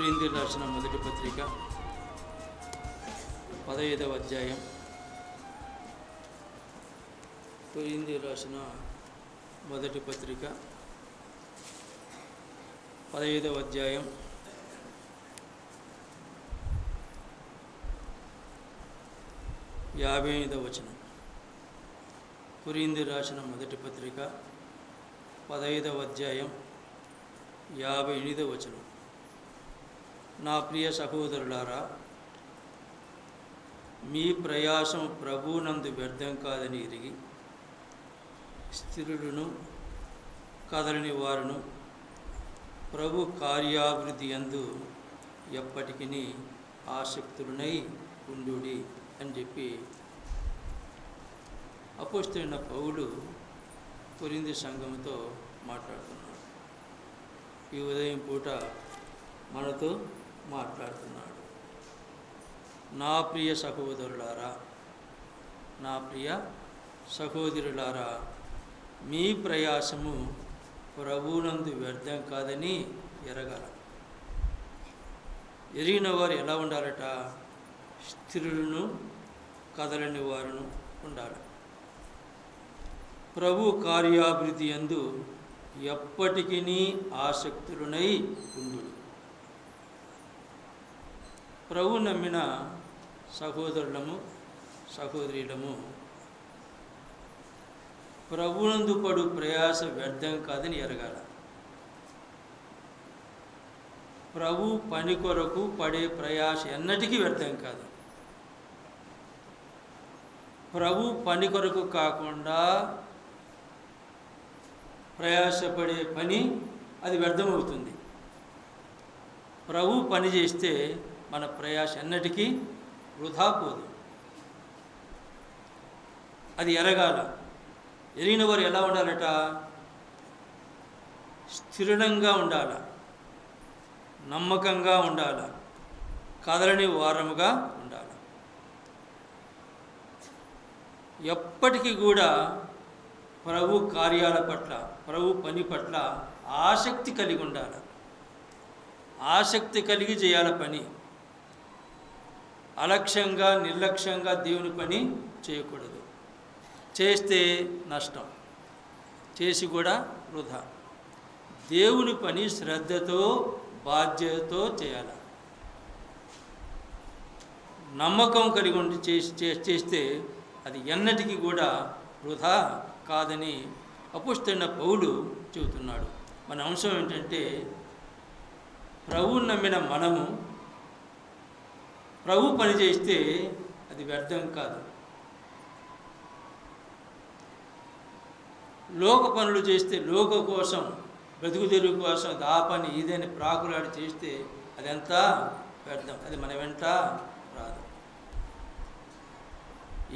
కొరింథీయులకు రాసిన మొదటి పత్రిక 15వ అధ్యాయం. కొరింథీయులకు రాసిన మొదటి పత్రిక 15వ అధ్యాయం 55వ వచనం. కొరింథీయులకు రాసిన మొదటి పత్రిక 15వ అధ్యాయం 58వ వచనం. నా ప్రియ సహోదరులారా, మీ ప్రయాసం ప్రభువునందు వ్యర్థం కాదని ఎరిగి స్థిరులను కదలని వారును ప్రభు కార్యాభివృద్ధి యందు ఎప్పటికీ ఆసక్తులనై ఉండుడి అని చెప్పి అపోస్తలుడైన పౌలు కొరింథీ సంఘంతో మాట్లాడుతున్నాడు. ఈ ఉదయం పూట మనతో మాట్లాడుతున్నాడు. నా ప్రియ సహోదరులారా, నా ప్రియ సహోదరులారా, మీ ప్రయాసము ప్రభువునందు వ్యర్థం కాదని ఎరగాల. ఎరిగిన వారు ఎలా ఉండాలట? స్థిరులను కదలని వారును ఉండాలి. ప్రభు కార్యాభివృద్ధి యందు ఎప్పటికీ ఆసక్తులనై ఉండు. ప్రభు నమ్మిన సహోదరులము సహోదరులము ప్రభునందు పడు ప్రయాస వ్యర్థం కాదని ఎరగాల. ప్రభు పని కొరకు పడే ప్రయాస ఎన్నటికీ వ్యర్థం కాదు. ప్రభు పని కొరకు కాకుండా ప్రయాసపడే పని అది వ్యర్థమవుతుంది. ప్రభు పని చేస్తే మన ప్రయాస ఎన్నటికీ వృధా పోదు. అది ఎరగాల. ఎరిగిన వారు ఎలా ఉండాలట? స్థిరంగా ఉండాల, నమ్మకంగా ఉండాల, కదలని వారముగా ఉండాలి. ఎప్పటికీ కూడా ప్రభు కార్యాల పట్ల, ప్రభు పని పట్ల ఆసక్తి కలిగి ఉండాలి. ఆసక్తి కలిగి చేయాల పని. అలక్ష్యంగా నిర్లక్ష్యంగా దేవుని పని చేయకూడదు. చేస్తే నష్టం, చేసి కూడా వృధా. దేవుని పని శ్రద్ధతో బాధ్యతతో చేయాలి. నమ్మకం కలిగి ఉండి చేస్తే అది ఎన్నటికీ కూడా వృధా కాదని అపోస్తలుడైన పౌలు చెబుతున్నాడు. మన అంశం ఏంటంటే, ప్రభువుని నమ్మిన మనము ప్రభు పని చేస్తే అది వ్యర్థం కాదు. లోక పనులు చేస్తే, లోక కోసం, బ్రతుకు తెరుగు కోసం ఆ పని ఇదని ప్రాకులాడి చేస్తే అదంతా వ్యర్థం. అది మన వెంట రాదు.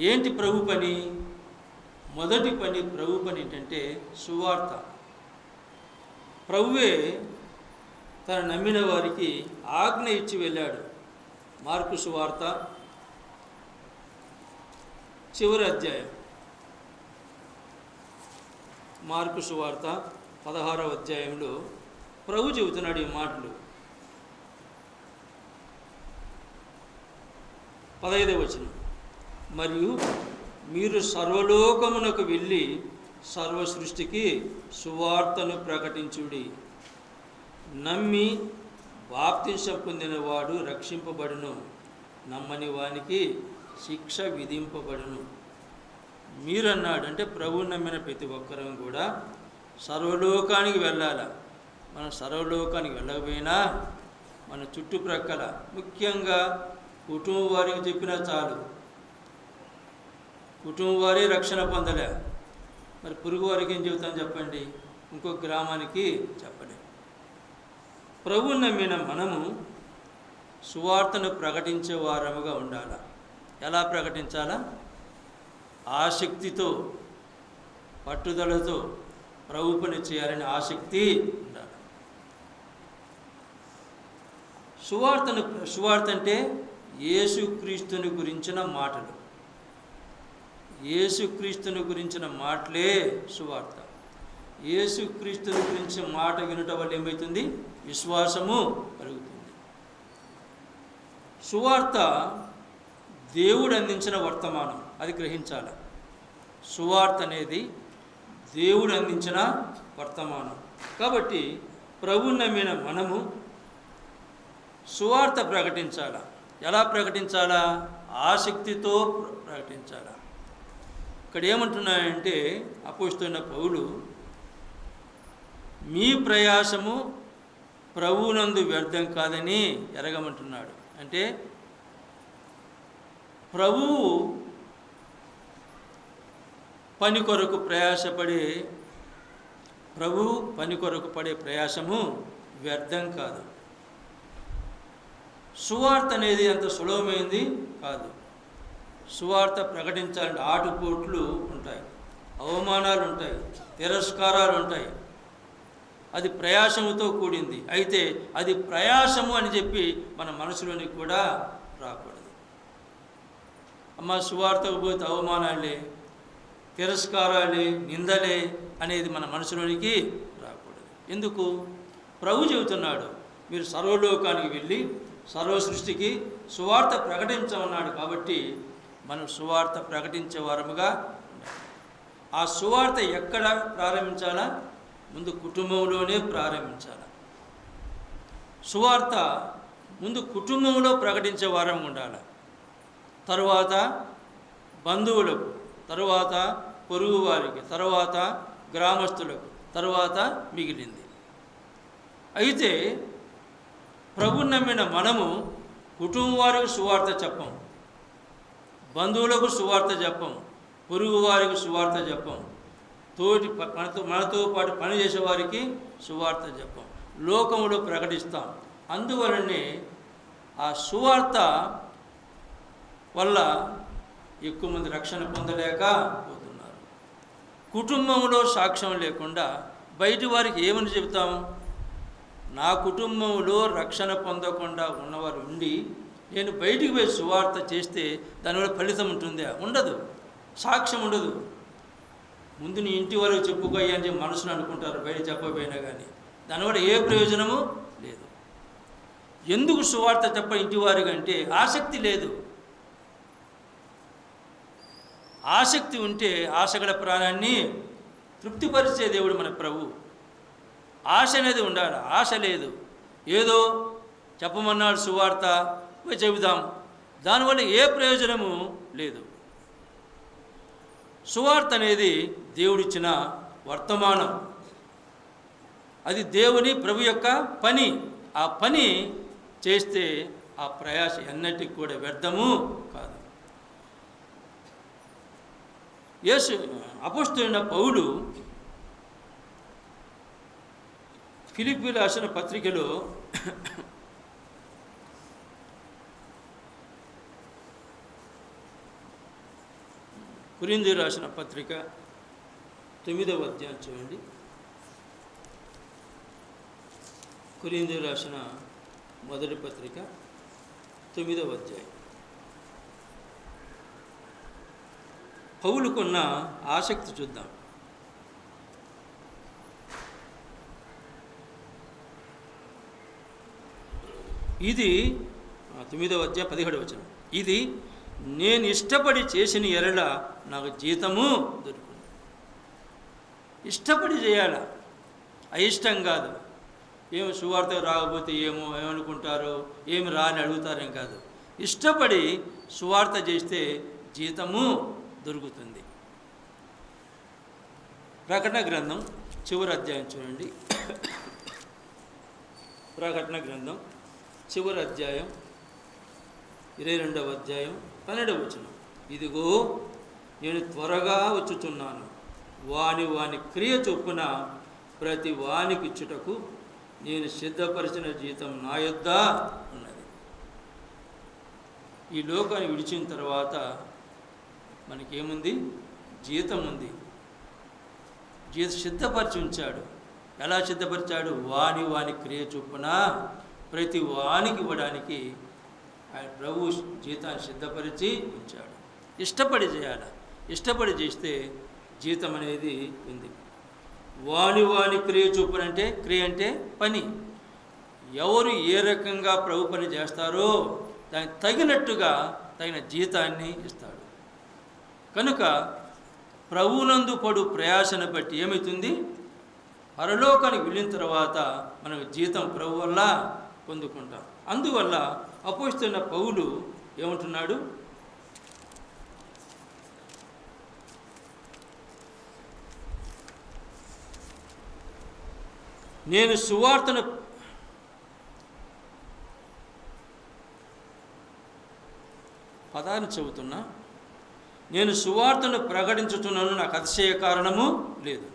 ఏంటి ప్రభు పని? మొదటి పని, ప్రభు పని ఏంటంటే సువార్త. ప్రభువే తన నమ్మిన వారికి ఆజ్ఞ ఇచ్చి వెళ్ళాడు. మార్కు సువార్త చివరి అధ్యాయం, మార్కు సువార్త 16వ అధ్యాయంలో ప్రభు చెబుతున్నాడు ఈ మాటలు. 15వ వచనం. మరియు మీరు సర్వలోకమునకు వెళ్ళి సర్వ సృష్టికి సువార్తను ప్రకటించుడి. నమ్మి బాప్తిసం పొందినవాడు రక్షింపబడును, నమ్మని వానికి శిక్ష విధింపబడును. మీరన్నాడు అంటే ప్రభు నమ్మిన ప్రతి ఒక్కరం కూడా సర్వలోకానికి వెళ్ళాల. మనం సర్వలోకానికి వెళ్ళకపోయినా మన చుట్టుప్రక్కల, ముఖ్యంగా కుటుంబ వారికి చెప్పినా చాలు. కుటుంబ వారే రక్షణ పొందలే, మరి పొరుగు వారికి ఏం చెబుతాం చెప్పండి? ఇంకో గ్రామానికి చెప్పలే. ప్రభువుని నమ్మిన మనము సువార్తను ప్రకటించే వారముగా ఉండాలి. ఎలా ప్రకటించాలా? ఆసక్తితో, పట్టుదలతో ప్రభు పని చేయాలని ఆసక్తి ఉండాలి. సువార్త అంటే యేసుక్రీస్తుని గురించిన మాటలు. యేసుక్రీస్తుని గురించిన మాటలే సువార్త. యేసుక్రీస్తుని గురించి మాట వినుట వల్ల ఏమవుతుంది? విశ్వాసము కలుగుతుంది. సువార్త దేవుడు అందించిన వర్తమానం, అది గ్రహించాలి. సువార్త అనేది దేవుడు అందించిన వర్తమానం. కాబట్టి ప్రభువుని నమ్మిన మనము సువార్త ప్రకటించాలా. ఎలా ప్రకటించాలా? ఆసక్తితో ప్రకటించాలా. ఇక్కడ ఏమంటున్నాయంటే అపోస్తలుడైన పౌలు, మీ ప్రయాసము ప్రభువునందు వ్యర్థం కాదని ఎరగమంటున్నాడు. అంటే ప్రభువు పని కొరకు పడే ప్రయాసము వ్యర్థం కాదు. సువార్త అనేది అంత సులభమైంది కాదు. సువార్త ప్రకటించాలంటే ఆటుపోట్లు ఉంటాయి, అవమానాలు ఉంటాయి, తిరస్కారాలు ఉంటాయి. అది ప్రయాసముతో కూడింది. అయితే అది ప్రయాసము అని చెప్పి మన మనసులోనికి కూడా రాకూడదు. అమ్మ సువార్తకు పోతే అవమానాలే, తిరస్కారాలే, నిందలే అనేది మన మనసులోనికి రాకూడదు. ఎందుకు? ప్రభు చెబుతున్నాడు, మీరు సర్వలోకానికి వెళ్ళి సర్వ సృష్టికి సువార్త ప్రకటించమన్నాడు. కాబట్టి మనం సువార్త ప్రకటించే వారముగా ఉండాలి. ఆ సువార్త ఎక్కడ ప్రారంభించాలా? ముందు కుటుంబంలోనే ప్రారంభించాలి. సువార్త ముందు కుటుంబంలో ప్రకటించే వారం ఉండాలి. తరువాత బంధువులకు, తరువాత పొరుగు వారికి, తరువాత గ్రామస్తులకు, తరువాత మిగిలింది. అయితే ప్రభువుని నమ్మిన మనము కుటుంబం వారికి సువార్త చెప్పం, బంధువులకు సువార్త చెప్పం, పొరుగు వారికి సువార్త చెప్పం, మనతో పాటు పనిచేసే వారికి సువార్త చెప్పం, లోకంలో ప్రకటిస్తాం. అందువలనే ఆ సువార్త వల్ల ఎక్కువ మంది రక్షణ పొందలేకపోతున్నారు. కుటుంబంలో సాక్ష్యం లేకుండా బయటి వారికి ఏమని చెబుతాం? నా కుటుంబంలో రక్షణ పొందకుండా ఉన్నవారు ఉండి నేను బయటికి పోయి సువార్త చేస్తే దానివల్ల ఫలితం ఉంటుందా? ఉండదు, సాక్ష్యం ఉండదు. ముందు నీ ఇంటి వరకు చెప్పుకోయ్యా అని చెప్పి మనసును అనుకుంటారు, బయట చెప్పకపోయినా కానీ దానివల్ల ఏ ప్రయోజనము లేదు. ఎందుకు సువార్త చెప్ప ఇంటి వారికి అంటే ఆసక్తి లేదు. ఆసక్తి ఉంటే ఆశగల ప్రాణాన్ని తృప్తిపరిచే దేవుడు మన ప్రభు. ఆశ అనేది ఉండాలి. ఆశ లేదు, ఏదో చెప్పమన్నాడు సువార్త పోయి చెబుదాం, దానివల్ల ఏ ప్రయోజనము లేదు. సువార్త అనేది దేవుడిచ్చిన వర్తమానం, అది దేవుని ప్రభు యొక్క పని. ఆ పని చేస్తే ఆ ప్రయాస ఎన్నటికి కూడా వ్యర్థము కాదు. యేసు అపోస్తలుడైన పౌలు ఫిలిప్పీయులకు రాసిన పత్రికలో కొరింథీయులకు రాసిన పత్రిక 9వ అధ్యాయం చూడండి. కొరింథీయులకు రాసిన మొదటి పత్రిక 9వ అధ్యాయం. పౌలుకున్న ఆసక్తి చూద్దాం. ఇది 9వ అధ్యాయం 17వ వచనం. ఇది నేను ఇష్టపడి చేసిన ఎడల నాకు జీతము దొరుకుతుంది. ఇష్టపడి చేయాల, అయిష్టం కాదు. ఏమి సువార్త రాకపోతే ఏమనుకుంటారో, ఏమి రాని అడుగుతారేం కాదు. ఇష్టపడి సువార్త చేస్తే జీతము దొరుకుతుంది. ప్రకటన గ్రంథం చివరి అధ్యాయం చూడండి. ప్రకటన గ్రంథం చివరి అధ్యాయం 22వ అధ్యాయం 12వ వచనం. ఇదిగో నేను త్వరగా వచ్చుచున్నాను, వాని క్రియ చొప్పున ప్రతి వానికి ఇచ్చుటకు నేను సిద్ధపరిచిన జీతం నా యొద్ద ఉన్నది. ఈ లోకాన్ని విడిచిన తర్వాత మనకేముంది? జీతం ఉంది. సిద్ధపరిచి ఉంచాడు. ఎలా సిద్ధపరిచాడు? వాని క్రియ చొప్పున ప్రతి వానికి ఇవ్వడానికి ఆయన ప్రభు జీతాన్ని సిద్ధపరిచి ఉంచాడు. ఇష్టపడి చేయాలి. ఇష్టపడి చేస్తే జీతం అనేది ఉంది. వాని క్రియ చొప్పున అంటే, క్రియ అంటే పని. ఎవరు ఏ రకంగా ప్రభు పని చేస్తారో దానికి తగినట్టుగా తగిన జీతాన్ని ఇస్తాడు. కనుక ప్రభువునందు పడు ప్రయాసను బట్టి ఏమవుతుంది, పరలోకానికి వెళ్ళిన తర్వాత మనం జీతం ప్రభు వల్ల పొందుకుంటాం. అందువల్ల అపోస్తలుడైన పౌలు ఏమంటున్నాడు, నేను సువార్తను పదాన్ని చెబుతున్నా, నేను సువార్తను ప్రకటించుతున్నాను, నాకు అతిశయ కారణము లేదు.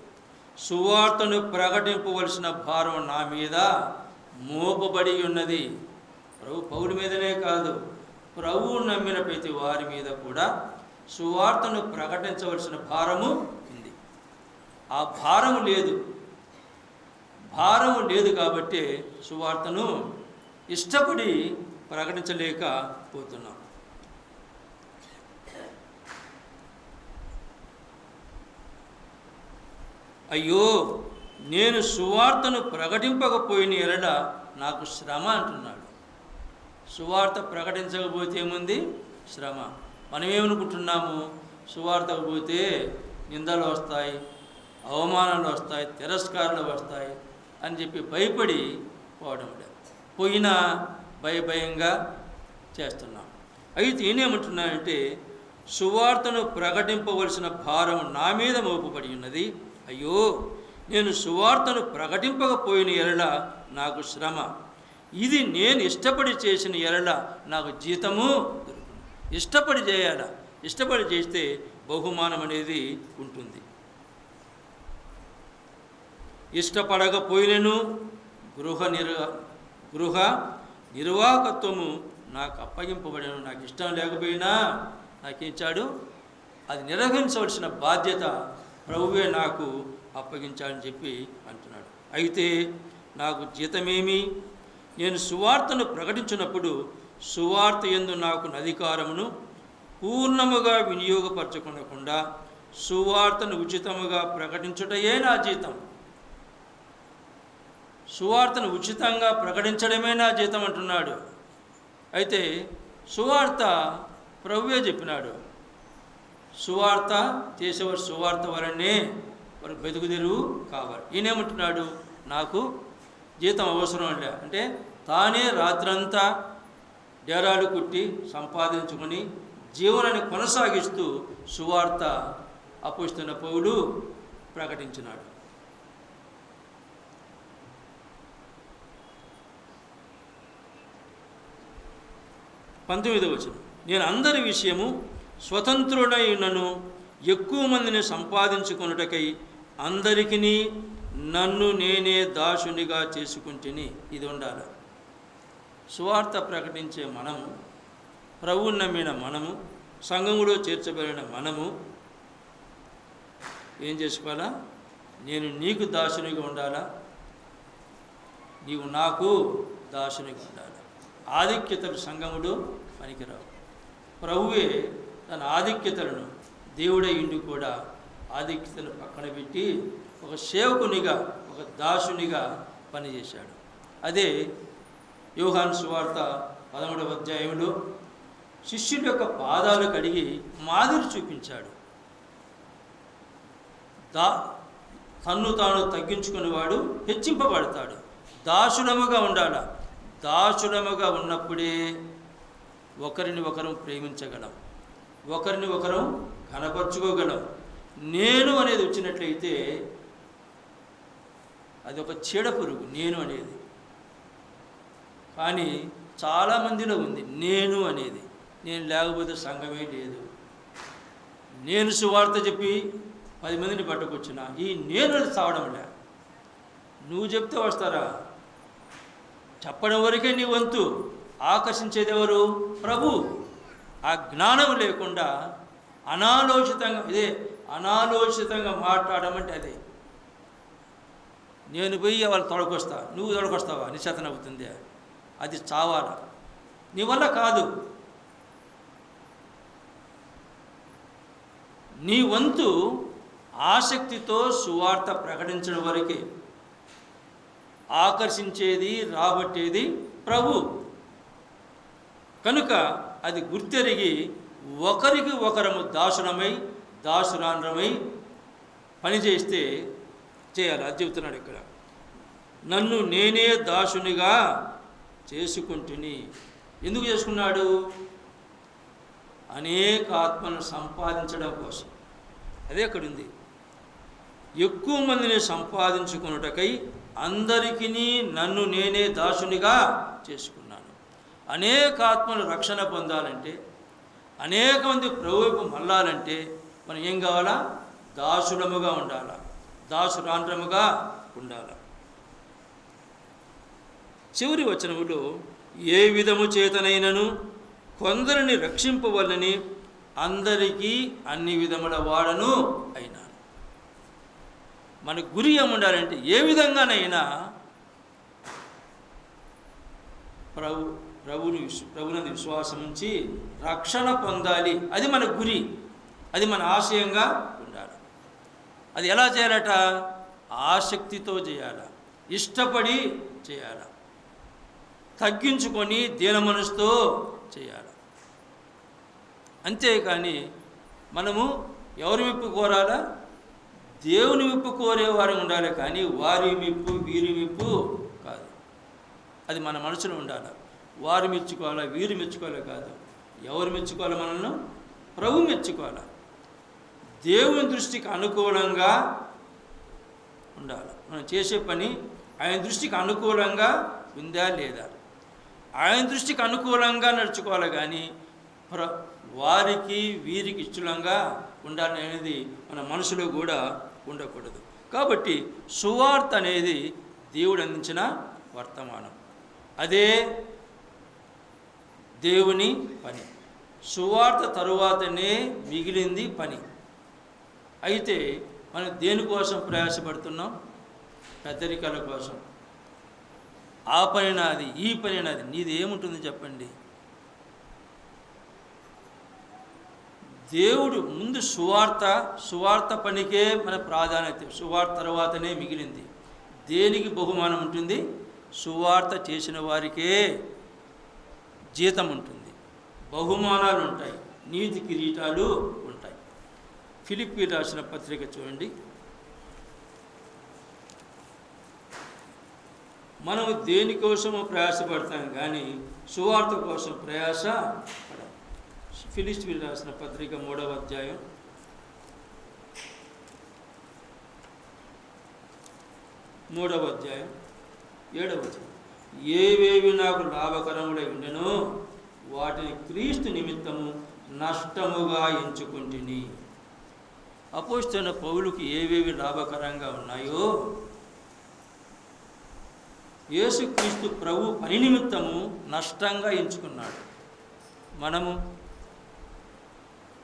సువార్తను ప్రకటింపవలసిన భారం నా మీద మోపబడి ఉన్నది. పౌలు మీదనే కాదు, ప్రభువు నమ్మిన ప్రతి వారి మీద కూడా సువార్తను ప్రకటించవలసిన భారము ఉంది. ఆ భారము లేదు కాబట్టి సువార్తను ఇష్టపడి ప్రకటించలేకపోతున్నాం. అయ్యో, నేను సువార్తను ప్రకటింపకపోయిన ఎడల నాకు శ్రమ అంటున్నాడు. సువార్త ప్రకటించకపోతే ఏముంది? శ్రమ. మనం ఏమనుకుంటున్నాము, సువార్తకు పోతే నిందలు వస్తాయి, అవమానాలు వస్తాయి, తిరస్కారాలు వస్తాయి అని చెప్పి భయపడి పోవడం లేదు. పోయినా భయంగా చేస్తున్నాం. అయితే నేనేమంటున్నానంటే, సువార్తను ప్రకటింపవలసిన భారం నా మీద మోపబడి ఉన్నది. అయ్యో, నేను సువార్తను ప్రకటింపకపోయిన ఎడల నాకు శ్రమ. ఇది నేను ఇష్టపడి చేసిన ఎడల నాకు జీతము దొరుకుతుంది. ఇష్టపడి చేయాల, ఇష్టపడి చేస్తే బహుమానం అనేది ఉంటుంది. ఇష్టపడకపోయినను గృహ నిర్వాహకత్వము నాకు అప్పగింపబడిన. నాకు ఇష్టం లేకపోయినా నాకేంచాడు, అది నిర్వహించవలసిన బాధ్యత ప్రభువే నాకు అప్పగించాలని చెప్పి అంటున్నాడు. అయితే నాకు జీతమేమి? నేను సువార్తను ప్రకటించినప్పుడు సువార్త యందు నాకు అధికారమును పూర్ణముగా వినియోగపరచుకొనకుండా సువార్తను ఉచితముగా ప్రకటించుటయే నా జీతం. సువార్తను ఉచితంగా ప్రకటించడమే నా జీతం అంటున్నాడు. అయితే సువార్త ప్రభువే చెప్పినాడు, సువార్త చేసేవారు సువార్త వలనే వారు బతుకుదెరువు కావాలి. ఈయనేమంటున్నాడు, నాకు జీతం అవసరం అంటే తానే రాత్రంతా డేరాలు కుట్టి సంపాదించుకొని జీవనాన్ని కొనసాగిస్తూ సువార్త అపోస్తలుడైన పౌలు ప్రకటించినాడు. పంతొమ్మిదవ వచనం, నేను అందరి విషయము స్వతంత్రుడైనను ఎక్కువ మందిని సంపాదించుకొనుటకై అందరికీ నన్ను నేనే దాసునిగా చేసుకుంటుని. ఇది ఉండాలి. సువార్త ప్రకటించే మనము, ప్రభువుని నమ్మిన మనము, సంఘములో చేర్చబడిన మనము ఏం చేసుకోవాలా? నేను నీకు దాసునిగా ఉండాలా, నీవు నాకు దాసునిగా ఉండాలి. ఆధిక్యతలు సంఘములో పనికిరావు. ప్రభువే తన ఆధిక్యతలను, దేవుడై ఇండి కూడా ఆధిక్యతను పక్కన పెట్టి ఒక సేవకునిగా, ఒక దాసునిగా పనిచేశాడు. అదే యోహాను సువార్త 13వ అధ్యాయంలో శిష్యుల యొక్క పాదాలు కడిగి మాదిరి చూపించాడు. తన్ను తాను తగ్గించుకునేవాడు హెచ్చింపబడతాడు. దాసుడముగా ఉండాల. దాసుడముగా ఉన్నప్పుడే ఒకరిని ఒకరం ప్రేమించగలం, ఒకరిని ఒకరం కనపరుచుకోగలం. నేను అనేది వచ్చినట్లయితే అది ఒక చీడ పురుగు, నేను అనేది. కానీ చాలామందిలో ఉంది నేను అనేది. నేను లేకపోతే సంఘమే లేదు. నేను సువార్త చెప్పి 10 మందిని పట్టుకొచ్చిన ఈ నేను చావడం లే. నువ్వు చెప్తే వస్తారా? చెప్పడం వరకే నీ వంతు. ఆకర్షించేది ఎవరు? ప్రభు. ఆ జ్ఞానం లేకుండా అనాలోచితంగా మాట్లాడమంటే అదే. నేను పోయి వాళ్ళు తొడకొస్తా, నువ్వు తొడకొస్తావా? నిశ్చేతన అవుతుంది. అది చావాలా, నీ వల్ల కాదు. నీ వంతు ఆసక్తితో సువార్త ప్రకటించడం వరకే. ఆకర్షించేది, రాబట్టేది ప్రభు. కనుక అది గుర్తెరిగి ఒకరికి ఒకరము దాసురాండ్రమై పనిచేస్తే చేయాలి. అది చెబుతున్నాడు ఇక్కడ. నన్ను నేనే దాసునిగా చేసుకుంటుని. ఎందుకు చేసుకున్నాడు? అనేక ఆత్మలను సంపాదించడం కోసం. అదే అక్కడ ఉంది. ఎక్కువ మందిని సంపాదించుకున్నటకై అందరికీ నన్ను నేనే దాసునిగా చేసుకున్నాను. అనేక ఆత్మలు రక్షణ పొందాలంటే, అనేక మంది ప్రభువుకు మళ్ళాలంటే మనం ఏం కావాలా? దాసుడముగా ఉండాలా, దాసురాండ్రముగా ఉండాలా. చివరి వచనములో ఏ విధము చేతనైనను కొందరిని రక్షింపవలని అందరికీ అన్ని విధముల వాడను అయినాను. మన గురి ఏముండాలంటే ఏ విధంగానైనా ప్రభునందు విశ్వాసం ఉంచి రక్షణ పొందాలి. అది మన గురి, అది మన ఆశయంగా ఉండాలి. అది ఎలా చేయాలట? ఆసక్తితో చేయాల, ఇష్టపడి చేయాల, తగ్గించుకొని దీన మనసుతో చేయాలి. అంతేకాని మనము ఎవరి మెప్పు కోరాలా? దేవుని మెప్పు కోరేవారు ఉండాలి, కానీ వారి మెప్పు వీరి మెప్పు కాదు. అది మన మనసులో ఉండాలి. వారు మెచ్చుకోవాలా, వీరు మెచ్చుకోవాలి కాదు. ఎవరు మెచ్చుకోవాలి? మనల్ని ప్రభు మెచ్చుకోవాలి. దేవుని దృష్టికి అనుకూలంగా ఉండాలి. మనం చేసే పని ఆయన దృష్టికి అనుకూలంగా ఉందా లేదా? ఆయన దృష్టికి అనుకూలంగా నడుచుకోవాలి, కానీ వారికి వీరికి ఇష్టంగా ఉండాలి అనేది మన మనసులో కూడా ఉండకూడదు. కాబట్టి సువార్త అనేది దేవుడు అందించిన వర్తమానం. అదే దేవుని పని. సువార్త తరువాతనే మిగిలింది పని. అయితే మనం దేనికోసం ప్రయాసపడుతున్నాం? పెద్దరికాల కోసం. ఆ పని నాది, ఈ పని నాది. నీది ఏముంటుంది చెప్పండి? దేవుడు ముందు సువార్త పనికే మన ప్రాధాన్యత. సువార్త తర్వాతనే మిగిలింది. దేనికి బహుమానం ఉంటుంది? సువార్త చేసిన వారికే జీతం ఉంటుంది, బహుమానాలు ఉంటాయి, నీతి కిరీటాలు ఉంటాయి. ఫిలిప్పీ రాసిన పత్రిక చూడండి. మనము దేనికోసము ప్రయాసపడతాం, కానీ సువార్త కోసం ప్రయాస పడం. ఫిలిప్పీ రాసిన పత్రిక 3వ అధ్యాయం 7వ వచనం. ఏవేవి నాకు లాభకరములై ఉండెనో వాటిని క్రీస్తు నిమిత్తము నష్టముగా ఎంచుకుంటుని. అపోస్తలుడైన పౌలుకి ఏవేవి లాభకరంగా ఉన్నాయో యేసుక్రీస్తు ప్రభు పని నిమిత్తము నష్టంగా ఎంచుకున్నాడు. మనము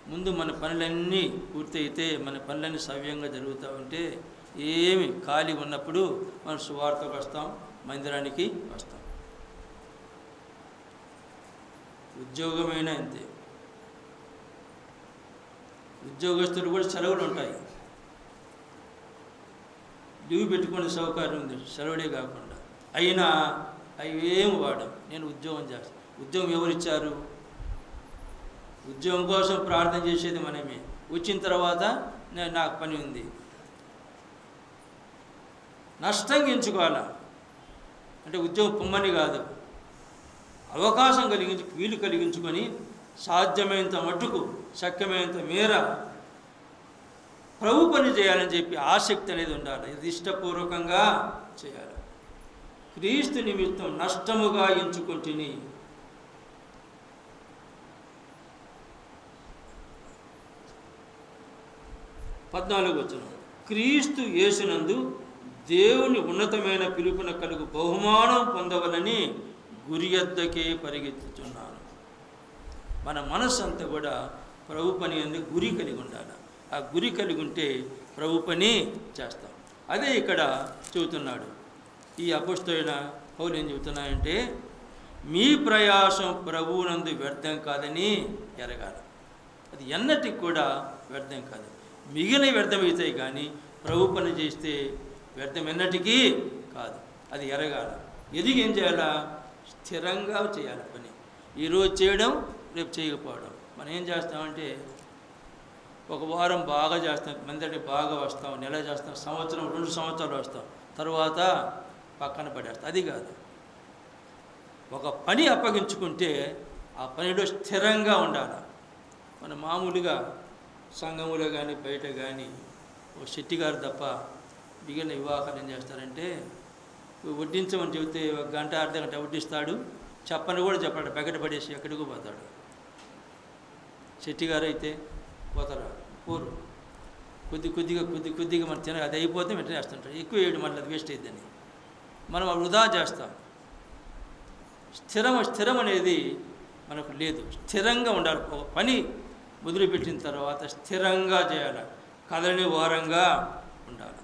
ముందు మన పనులన్నీ పూర్తయితే, మన పనులన్నీ సవ్యంగా జరుగుతూ ఉంటే, ఏమి ఖాళీ ఉన్నప్పుడు మనం సువార్తకు వస్తాం, మందిరానికి వస్తాం. ఉద్యోగమైనా అంతే. ఉద్యోగస్తులు కూడా సెలవులు ఉంటాయి. లీవ్ పెట్టుకునే సౌకర్యం ఉంది, సెలవులే కాకుండా. అయినా అవి ఏం వాడం. నేను ఉద్యోగం చేస్తాను. ఉద్యోగం ఎవరిచ్చారు? ఉద్యోగం కోసం ప్రార్థన చేసేది మనమే. వచ్చిన తర్వాత నాకు పని ఉంది. నష్టంగా ఎంచుకోవాలా అంటే ఉద్యోగం పొమ్మని కాదు, అవకాశం వీలు కలిగించుకొని సాధ్యమైనంత మట్టుకు, శక్యమైనంత మేర ప్రభు పని చేయాలని చెప్పి ఆసక్తి అనేది ఉండాలి. ఇది ఇష్టపూర్వకంగా చేయాలి. క్రీస్తు నిమిత్తం నష్టముగా ఎంచుకుంటుని. వచనం. క్రీస్తు యేసునందు దేవుని ఉన్నతమైన పిలుపున కలుగు బహుమానం పొందవలని గురి యొద్దకే పరిగెత్తుతున్నాను. మన మనస్సు అంతా కూడా ప్రభు పని అందు గురి కలిగి ఉండాలి. ఆ గురి కలిగి ఉంటే ప్రభు పని చేస్తాం. అదే ఇక్కడ చెబుతున్నాడు. ఈ అపోస్తలుడైన పౌలు ఏం చెబుతున్నాయంటే, మీ ప్రయాసం ప్రభువునందు వ్యర్థం కాదని ఎరగాలి. అది ఎన్నటికి కూడా వ్యర్థం కాదు. మిగిలిన వ్యర్థమవుతాయి, కానీ ప్రభు పని చేస్తే వ్యర్థం ఎన్నటికీ కాదు. అది ఎరగాల. ఎదిగి ఏం చేయాలా? స్థిరంగా చేయాలి పని. ఈరోజు చేయడం, రేపు చేయకపోవడం. మనం ఏం చేస్తామంటే ఒక వారం బాగా చేస్తాం, మందటి బాగా వస్తాం, నెల చేస్తాం, సంవత్సరం 2 సంవత్సరాలు వస్తాం, తర్వాత పక్కన పడేస్తాం. అది కాదు. ఒక పని అప్పగించుకుంటే ఆ పనిలో స్థిరంగా ఉండాలి. మన మామూలుగా సంఘములో కానీ బయట కానీ ఒక శెట్టి గారు తప్ప మిగిలిన వివాహాలు ఏం చేస్తారంటే వడ్డించమని చెబితే 1 గంట అర్ధ గంట వడ్డిస్తాడు, చెప్పని కూడా చెప్పాడు, బకెట్ పడేసి ఎక్కడికి పోతాడు. శెట్టి గారు అయితే పోతారా, పోరు. కొద్దిగా మనం అది అయిపోతే వెంటనే వేస్తుంటారు. ఎక్కువ వేయడం మళ్ళీ అది వేస్ట్ అయిద్దని మనం వృధా చేస్తాం. స్థిరం అనేది మనకు లేదు. స్థిరంగా ఉండాలి. ఒక పని మొదలుపెట్టిన తర్వాత స్థిరంగా చేయాలి, కదలని వారంగా ఉండాలి.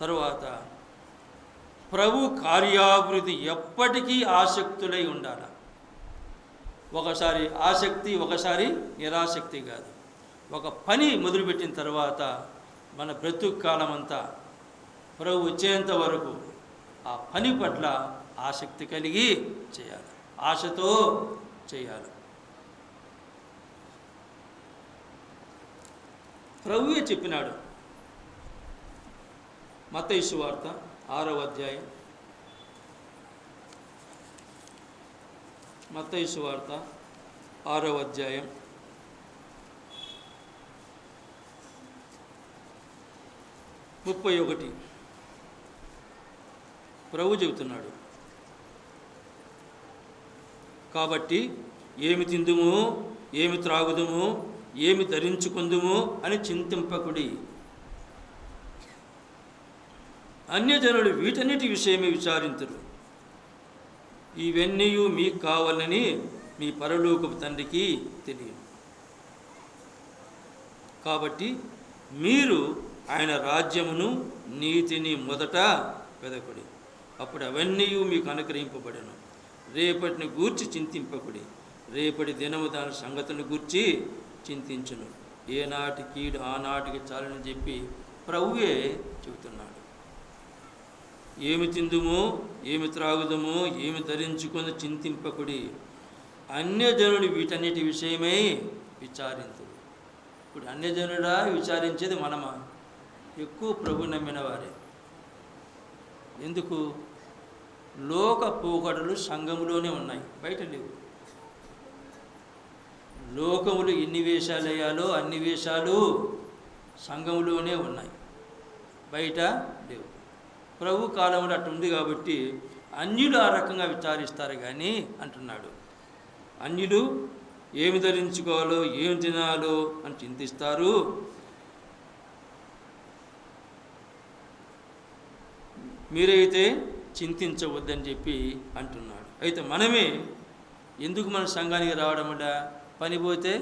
తరువాత ప్రభు కార్యాభివృద్ధి ఎప్పటికీ ఆసక్తులై ఉండాలి. ఒకసారి ఆసక్తి, ఒకసారి నిరాసక్తి కాదు. ఒక పని మొదలుపెట్టిన తర్వాత మన బ్రతుకు కాలం అంతా ప్రభు వచ్చేంత వరకు ఆ పని పట్ల ఆసక్తి కలిగి చేయాలి, ఆశతో చేయాలి. ప్రభువే చెప్పినాడు. మత్తయి సువార్త 6వ అధ్యాయం, మత్తయి సువార్త 6వ అధ్యాయం 31 ప్రభు చెబుతున్నాడు. కాబట్టి ఏమి తిందుము, ఏమి త్రాగుదుము, ఏమి ధరించుకుందుము అని చింతింపకుడి. అన్యజనులు వీటన్నిటి విషయమే విచారింతురు. ఇవన్నీ మీకు కావాలని మీ పరలోకపు తండ్రికి తెలియదు. కాబట్టి మీరు ఆయన రాజ్యమును నీతిని మొదట వెదకుడి, అప్పుడు అవన్నీ మీకు అనుగ్రహింపబడెను. రేపటిని గూర్చి చింతింపకుడి, రేపటి దినము దాని సంగతులను గూర్చి చింతించును. ఏనాటి కీడు ఆనాటికి చాలని చెప్పి ప్రభువే చెబుతున్నాడు. ఏమి తిందుమో, ఏమి త్రాగుదమో, ఏమి ధరించుకొని చింతింపకుడి. అన్యజనుడు వీటన్నిటి విషయమై విచారింతుడు. ఇప్పుడు అన్యజనుడా విచారించేది మనమా? ఎక్కువ ప్రభు నమ్మిన వారే. ఎందుకు? లోక పోకడలు సంఘములోనే ఉన్నాయి, బయట లేవు. లోకములు ఎన్ని వేషాలు వేయాలో అన్ని వేషాలు సంఘములోనే ఉన్నాయి, బయట లేవు. ప్రభు కాలంలో అట్టు ఉంది కాబట్టి అన్యులు ఆ రకంగా విచారిస్తారు కానీ అంటున్నాడు. అన్యులు ఏమి ధరించుకోవాలో, ఏమి తినాలో అని చింతిస్తారు. మీరైతే చింతించవద్దని చెప్పి అంటున్నాడు. అయితే మనమే ఎందుకు మన సంఘానికి రావడం వల్ల? పని పోతే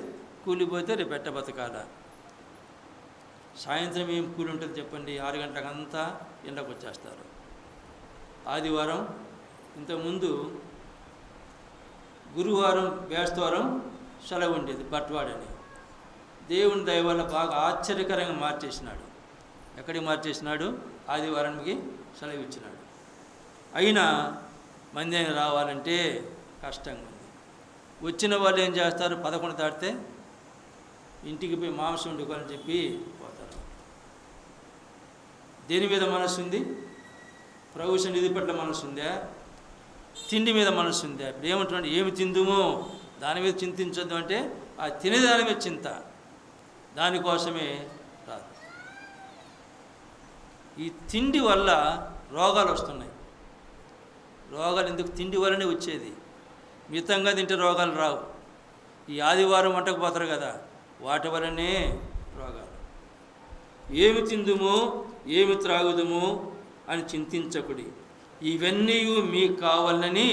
కూలిపోతే రేపు పెట్ట బతకాల. సాయంత్రం ఏం కూలి ఉంటుంది చెప్పండి? 6 గంటలకంతా ఎండకు వచ్చేస్తారు. ఆదివారం ఇంతకుముందు గురువారం బేస్తవారం సెలవు ఉండేది, బట్వాడని. దేవుని దయ వల్ల బాగా ఆశ్చర్యకరంగా మార్చేసినాడు. ఎక్కడికి మార్చేసినాడు? ఆదివారానికి సెలవు ఇచ్చినాడు. అయినా మంది రావాలంటే కష్టంగా ఉంది. వచ్చిన వాళ్ళు ఏం చేస్తారు? 11 దాటితే ఇంటికి పోయి మాంసం వండుకోవాలని చెప్పి పోతారు. దేని మీద మనసు ఉంది? ప్రభు సన్నిధి పట్ల మనసు ఉందా? తిండి మీద మనసు ఉందా? ఇప్పుడు ఏమంటున్నాడు? ఏమి తిందుమో దాని మీద చింతించొద్దు అంటే ఆ తినేదాని మీద చింత, దానికోసమే రాదు. ఈ తిండి వల్ల రోగాలు వస్తున్నాయి. రోగాలు ఎందుకు? తిండి వల్లనే వచ్చేది. మితంగా తింటే రోగాలు రావు. ఈ ఆదివారం వంటకు పోతారు కదా, వాటి వల్లనే రోగాలు. ఏమి తిందుమో, ఏమి త్రాగుదుమో అని చింతించకుడి. ఇవన్నీ మీకు కావాలని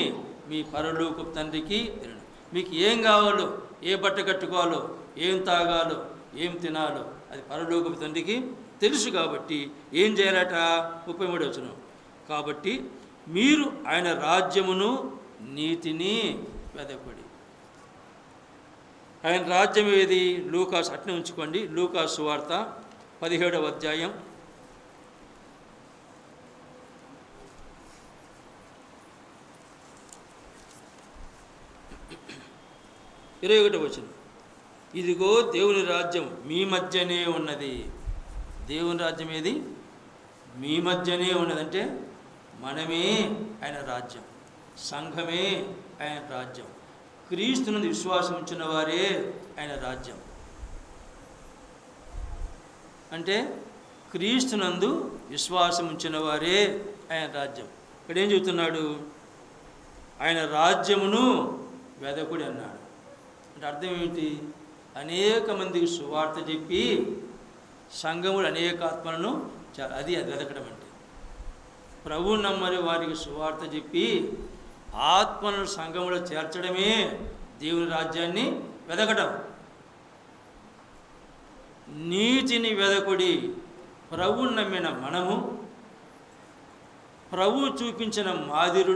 మీ పరలోకపు తండ్రికి తెలియదు. మీకు ఏం కావాలో, ఏ బట్ట కట్టుకోవాలో, ఏం తాగాలో, ఏం తినాలో అది పరలోకపు తండ్రికి తెలుసు. కాబట్టి ఏం చేయాలట? 33వ వచనం. కాబట్టి మీరు ఆయన రాజ్యమును నీతిని వెదకుడి. ఆయన రాజ్యం ఏది? లూకాసు, అట్నే ఉంచుకోండి. లూకాసు సువార్త 17వ అధ్యాయం 33 21వ వచనం, ఇదిగో దేవుని రాజ్యం మీ మధ్యనే ఉన్నది. దేవుని రాజ్యం ఏది? మీ మధ్యనే ఉన్నదంటే మనమే ఆయన రాజ్యం, సంఘమే ఆయన రాజ్యం, క్రీస్తునందు విశ్వాసం ఉంచిన వారే ఆయన రాజ్యం. అంటే క్రీస్తునందు విశ్వాసం ఉంచిన వారే ఆయన రాజ్యం. ఇక్కడ ఏం చెబుతున్నాడు? ఆయన రాజ్యమును వెదకుడి అన్నాడు. అంటే అర్థం ఏమిటి? అనేక మందికి సువార్త చెప్పి సంఘములు అనేక ఆత్మలను అది వెదకడం అంటే. ప్రభు నమ్మని వారికి సువార్త చెప్పి ఆత్మలను సంఘములో చేర్చడమే దేవుని రాజ్యాన్ని వెదకడం. నీతిని వెదకుడి. ప్రభు నమ్మిన మనము ప్రభు చూపించిన మాదిరి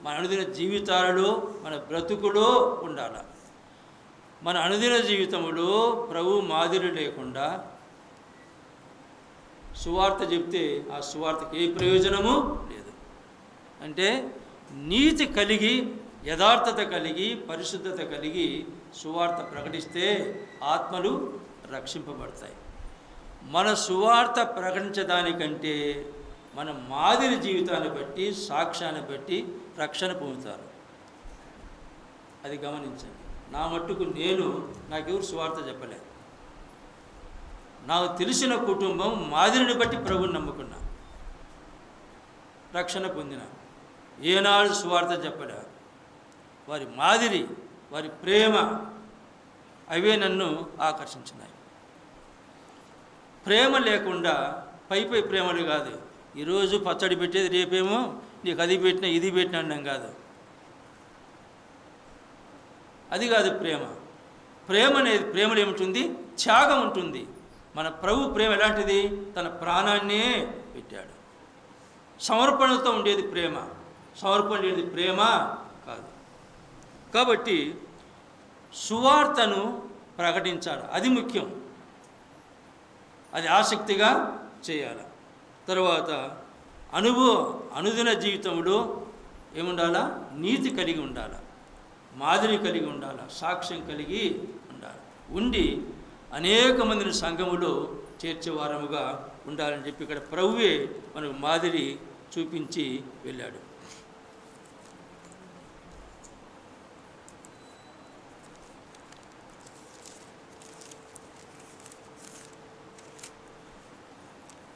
మన అనుదిన జీవితాలలో, మన బ్రతుకులో ఉండాలి. మన అనుదిన జీవితంలో ప్రభు మాదిరి లేకుండా సువార్త చెప్తే ఆ సువార్తకి ఏ ప్రయోజనము లేదు. అంటే నీతి కలిగి, యథార్థత కలిగి, పరిశుద్ధత కలిగి సువార్త ప్రకటిస్తే ఆత్మలు రక్షింపబడతాయి. మన సువార్త ప్రకటించడానికంటే మన మాదిరి జీవితాన్ని బట్టి, సాక్ష్యాన్ని బట్టి రక్షణ పొందుతారు. అది గమనించండి. నా మట్టుకు నాకెవరు సువార్త చెప్పలే. నాకు తెలిసిన కుటుంబం మాదిరిని బట్టి ప్రభువుని నమ్ముకున్నా, రక్షణ పొందిన. ఏనాడు సువార్త చెప్పలే. వారి మాదిరి, వారి ప్రేమ, అవే నన్ను ఆకర్షించినాయి. ప్రేమ లేకుండా పై ప్రేమలు కాదు. ఈరోజు పచ్చడి పెట్టేది రేపేమో నీకు అది పెట్టినా ఇది పెట్టినా అన్నాం కాదు. అది కాదు ప్రేమ. ప్రేమలో ఏముంటుంది? త్యాగం ఉంటుంది. మన ప్రభు ప్రేమ ఎలాంటిది? తన ప్రాణాన్నే పెట్టాడు. సమర్పణతో ఉండేది ప్రేమ, సమర్పణ లేనిది ప్రేమ కాదు. కాబట్టి సువార్తను ప్రకటించాలి, అది ముఖ్యం. అది ఆసక్తిగా చేయాలి. తర్వాత అనుదిన జీవితంలో ఏముండాలా? నీతి కలిగి ఉండాలి, మాదిరి కలిగి ఉండాలి, సాక్ష్యం కలిగి ఉండి అనేక మందిని సంఘములో చేర్చేవారముగా ఉండాలని చెప్పి ఇక్కడ ప్రభువే మనకు మాదిరి చూపించి వెళ్ళాడు.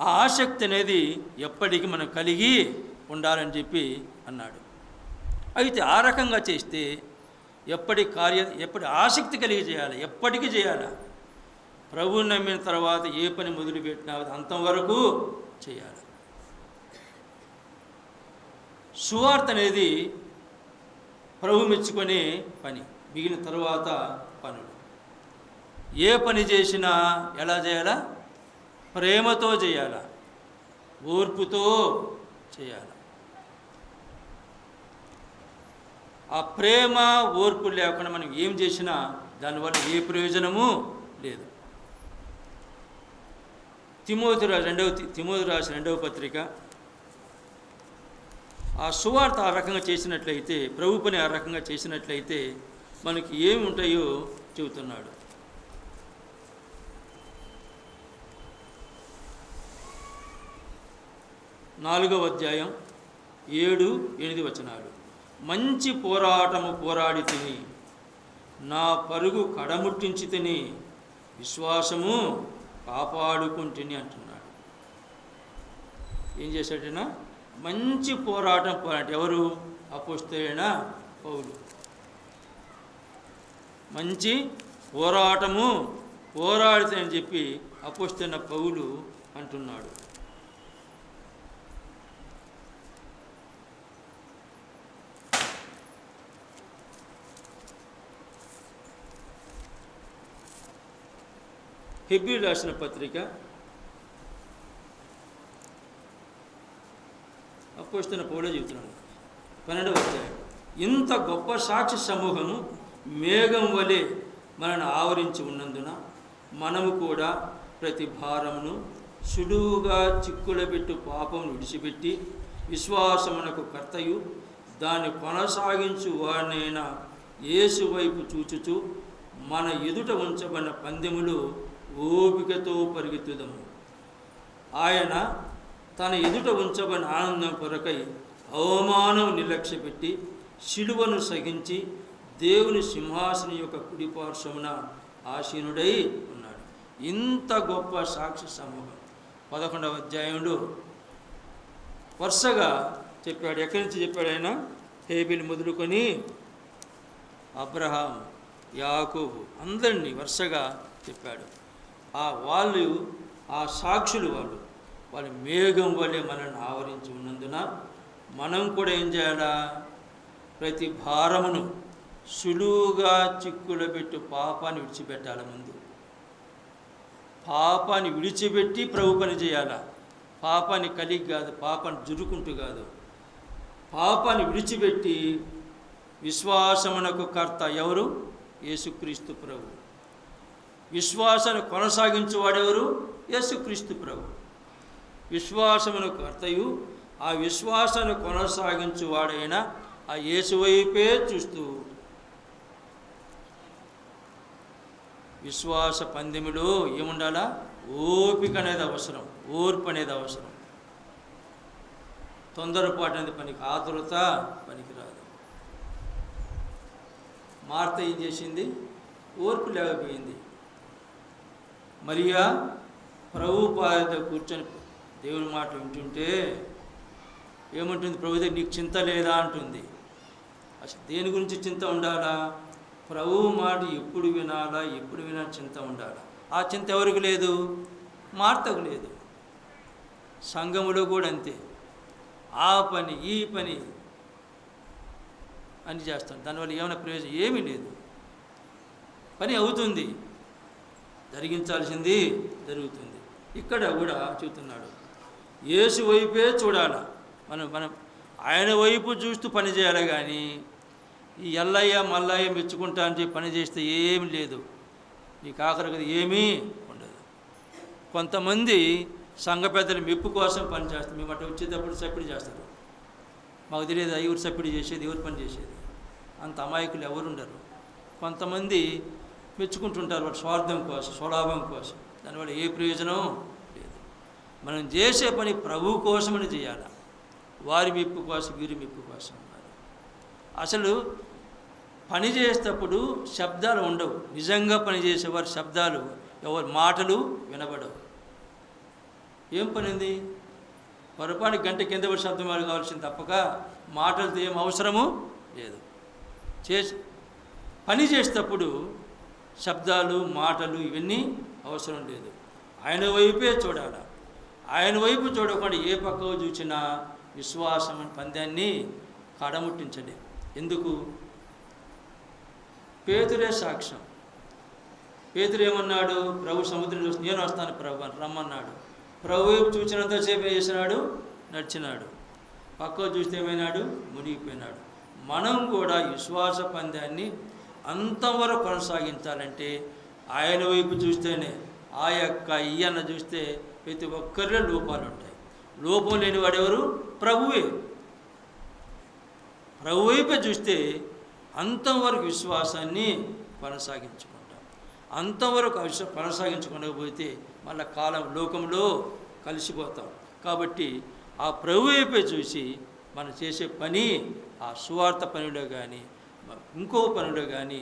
ఆ ఆసక్తి అనేది ఎప్పటికీ మనం కలిగి ఉండాలని చెప్పి అన్నాడు. అయితే ఆ రకంగా చేస్తే ఎప్పటి ఆసక్తి కలిగి చేయాలి, ఎప్పటికీ చేయాలి. ప్రభువుని నమ్మిన తర్వాత ఏ పని మొదలుపెట్టినా అంతం వరకు చేయాలి. సువార్త అనేది ప్రభు మెచ్చుకునే పని. మిగిలిన తర్వాత పనులు ఏ పని చేసినా ఎలా చేయాలా? ప్రేమతో చేయాలా, ఓర్పుతో చేయాలి. ఆ ప్రేమ ఓర్పు లేకుండా మనం ఏం చేసినా దానివల్ల ఏ ప్రయోజనము లేదు. తిమోతి రాసిన 2వ పత్రిక, ఆ సువార్త ఆ రకంగా చేసినట్లయితే, ప్రభు పని ఆ రకంగా చేసినట్లయితే మనకి ఏమి ఉంటాయో చెబుతున్నాడు. 4వ అధ్యాయం 7-8 వచనాలు. మంచి పోరాటము పోరాడి తిని, నా పరుగు కడముట్టించి తిని, విశ్వాసము కాపాడుకుంటుని అంటున్నాడు. ఏం చేశాడైనా? మంచి పోరాటం పోరాట. ఎవరు? అపోస్తలుడైన పౌలు. మంచి పోరాటము పోరాడితేనని చెప్పి అపోస్తలుడైన పౌలు అంటున్నాడు. హెబ్రీయులకు రాసిన పత్రిక అపోస్తలుడైన పౌలు చెబుతున్నాడు 12వ అధ్యాయం. ఇంత గొప్ప సాక్షి సమూహము మేఘం వలె మనను ఆవరించి ఉన్నందున మనము కూడా ప్రతి భారమును సులువుగా చిక్కులబెట్టు పాపమును విడిచిపెట్టి విశ్వాసమునకు కర్తయు దాన్ని కొనసాగించు వారినైన యేసు వైపు చూచుచు మన ఎదుట ఉంచబడిన పందెములు ఓపికతో పరిగెత్తుదము. ఆయన తన ఎదుట ఉంచబడిన ఆనందం కొరకై అవమానం నిర్లక్ష్యపెట్టి శిలువను సహించి దేవుని సింహాసనం యొక్క కుడిపార్శ్వమున ఆసీనుడై ఉన్నాడు. ఇంత గొప్ప సాక్షి సమూహం 11వ అధ్యాయంలో వరుసగా చెప్పాడు. ఎక్కడి నుంచి చెప్పాడు ఆయన? హేబెలు మొదలుకొని అబ్రహాం, యాకోబు అందరినీ వరుసగా చెప్పాడు. వాళ్ళు ఆ సాక్షులు వాళ్ళు మేఘం వల్లే మనల్ని ఆవరించి ఉన్నందున మనం కూడా ఏం చేయాలా? ప్రతి భారమును సులువుగా చిక్కులో పెట్టి పాపాన్ని విడిచిపెట్టాలి. ముందు పాపాన్ని విడిచిపెట్టి ప్రభు పని చేయాలా. పాపాన్ని కలిగి కాదు, పాపాన్ని జురుకుంటూ కాదు, పాపాన్ని విడిచిపెట్టి విశ్వాసమునకు కర్త ఎవరు? యేసుక్రీస్తు ప్రభు. విశ్వాసాన్ని కొనసాగించేవాడెవరు? యేసుక్రీస్తు ప్రభు. విశ్వాసమునకు కర్తయు ఆ విశ్వాసాన్ని కొనసాగించేవాడైనా ఆ యేసు వైపే చూస్తూ విశ్వాస పందెములో ఏముండాలా? ఓపిక అనేది అవసరం, ఓర్పు అనేది అవసరం. తొందరపాటు అనేది పనికి, ఆతురత పనికిరాదు. మార్త ఏం చేసింది? ఓర్పు లేకపోయింది. మరియా ప్రభు పాద కూర్చొని దేవుని మాటలు వింటుంటే ఏమంటుంది? ప్రభు దగ్గర నీకు చింత లేదా అంటుంది. అసలు దేని గురించి చింత ఉండాలా? ప్రభువు మాట ఎప్పుడు వినాలా, ఎప్పుడు వినా చింత ఉండాలా. ఆ చింత ఎవరికి లేదు? మార్తకు లేదు. సంఘములో కూడా అంతే. ఆ పని ఈ పని అని చేస్తాం, దానివల్ల ఏమైనా ప్రయోజనం ఏమీ లేదు. పని అవుతుంది, జరిగించాల్సింది జరుగుతుంది. ఇక్కడ కూడా చెబుతున్నాడు, యేసు వైపే చూడాలా. మనం ఆయన వైపు చూస్తూ పని చేయాలి. కానీ ఈ ఎల్లయ్య మల్లయ్య మెచ్చుకుంటా అని చెప్పి పని చేస్తే ఏమి లేదు, నీకు ఆఖరికి ఏమీ ఉండదు. కొంతమంది సంఘ పెద్దలు మెప్పు కోసం పని చేస్తారు. మేము అట్లా వచ్చేటప్పుడు సప్పిడి చేస్తారు. మాకు తెలియదు ఎవరు సప్పిడి చేసేది, ఎవరు పని చేసేది. అంత అమాయకులు ఎవరు ఉండరు. కొంతమంది మెచ్చుకుంటుంటారు వాడు స్వార్థం కోసం, స్వలాభం కోసం. దానివల్ల ఏ ప్రయోజనం లేదు. మనం చేసే పని ప్రభువు కోసమని చేయాలి. వారి మెప్పు కోసం, వీరి మెప్పు కోసం. అసలు పని చేసేటప్పుడు శబ్దాలు ఉండవు. నిజంగా పనిచేసేవారి శబ్దాలు, ఎవరి మాటలు వినబడవు. ఏం పని ఉంది? పొరపాటు గంట కింద పడి శబ్దం కావాల్సింది తప్పక మాటలతో ఏం అవసరము లేదు. పని చేసేటప్పుడు శబ్దాలు, మాటలు ఇవన్నీ అవసరం లేదు. ఆయన వైపే చూడాలి. ఆయన వైపు చూడకుండా ఏ పక్కకు చూసినా విశ్వాసం పందాన్ని కడముట్టించండి. ఎందుకు? పేతురే సాక్ష్యం. పేతురు ఏమన్నాడు? ప్రభు సముద్రం చూసి నేను వస్తాను ప్రభు అని రమ్మన్నాడు. ప్రభు వైపు చూసినంతసేపు చేసినాడు, నడిచినాడు. పక్కకు చూస్తే ఏమైనాడు? మునిగిపోయినాడు. మనం కూడా విశ్వాస పందాన్ని అంతవరకు కొనసాగించాలంటే ఆయన వైపు చూస్తేనే. ఆ యొక్క ఈయన చూస్తే ప్రతి ఒక్కరిలో లోపాలు ఉంటాయి. లోపం లేని వాడెవరు? ప్రభువే. ప్రభు వైపే చూస్తే అంతవరకు విశ్వాసాన్ని కొనసాగించుకుంటాం. అంతవరకు కొనసాగించుకోకపోతే మళ్ళీ లోకంలో కలిసిపోతాం. కాబట్టి ఆ ప్రభు వైపే చూసి మనం చేసే పని, ఆ సువార్త పనిలో కానీ ఇంకో పనిలో కానీ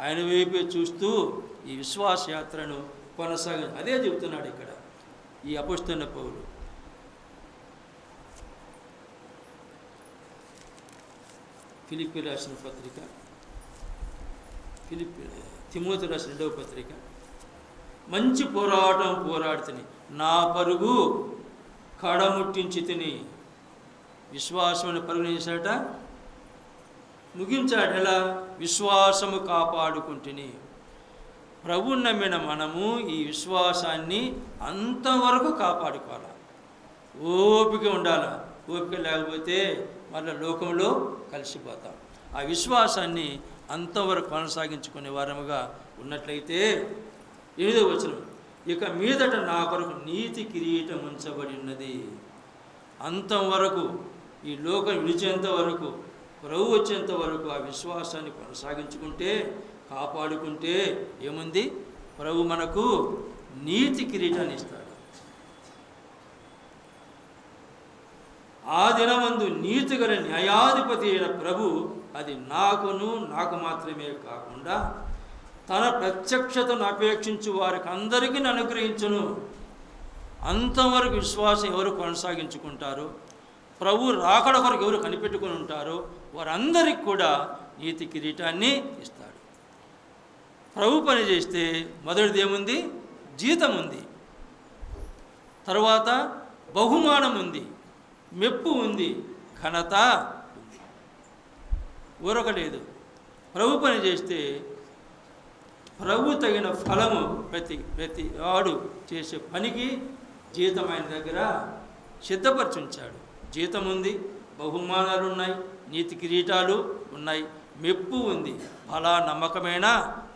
ఆయన వైపే చూస్తూ ఈ విశ్వాస యాత్రను అదే చెబుతున్నాడు ఇక్కడ ఈ అపోస్తలుడైన పౌలు. ఫిలిప్పీ రాసిన పత్రిక, తిమోతి రాసిన 2వ పత్రిక. మంచి పోరాటం పోరాడుతుని నా పరుగు కడముట్టించి తిని. విశ్వాసమైన పరుగుని చేశాట, ముగించాడు. ఎలా? విశ్వాసము కాపాడుకుంటుని. ప్రభువు నమ్మిన మనము ఈ విశ్వాసాన్ని అంతవరకు కాపాడుకోవాలి. ఓపిక ఉండాలి. ఓపిక లేకపోతే మళ్ళీ లోకంలో కలిసిపోతాం. ఆ విశ్వాసాన్ని అంతవరకు కొనసాగించుకునే వారముగా ఉన్నట్లయితే 8వ వచనం, ఇక మీదట నా కొరకు నీతి కిరీటం ఉంచబడి ఉన్నది. అంతం వరకు, ఈ లోకం విడిచేంత వరకు ప్రభు వచ్చేంత వరకు ఆ విశ్వాసాన్ని కొనసాగించుకుంటే, కాపాడుకుంటే ఏముంది, ప్రభు మనకు నీతి కిరీటాన్ని ఇస్తాడు. ఆ దినమందు నీతి గల న్యాయాధిపతి అయిన ప్రభు అది నాకు మాత్రమే కాకుండా తన ప్రత్యక్షతను అపేక్షించు వారికి అందరికీ అనుగ్రహించును. అంతవరకు విశ్వాసం ఎవరు కొనసాగించుకుంటారో, ప్రభు రాకడ కొరకు ఎవరు కనిపెట్టుకుని ఉంటారో వారందరికీ కూడా నీతి కిరీటాన్ని ఇస్తాడు. ప్రభు పని చేస్తే మొదటిది ఏముంది, జీతం ఉంది, తర్వాత బహుమానం ఉంది, మెప్పు ఉంది, ఘనత ఉంది. ఊరక లేదు. ప్రభు పని చేస్తే ప్రభు తగిన ఫలము ప్రతి వాడు చేసే పనికి జీతం ఆయన దగ్గర సిద్ధపరచుంచాడు. జీతం ఉంది, బహుమానాలు ఉన్నాయి, నీతి కిరీటాలు ఉన్నాయి, మెప్పు ఉంది. ఫలా నమ్మకమైన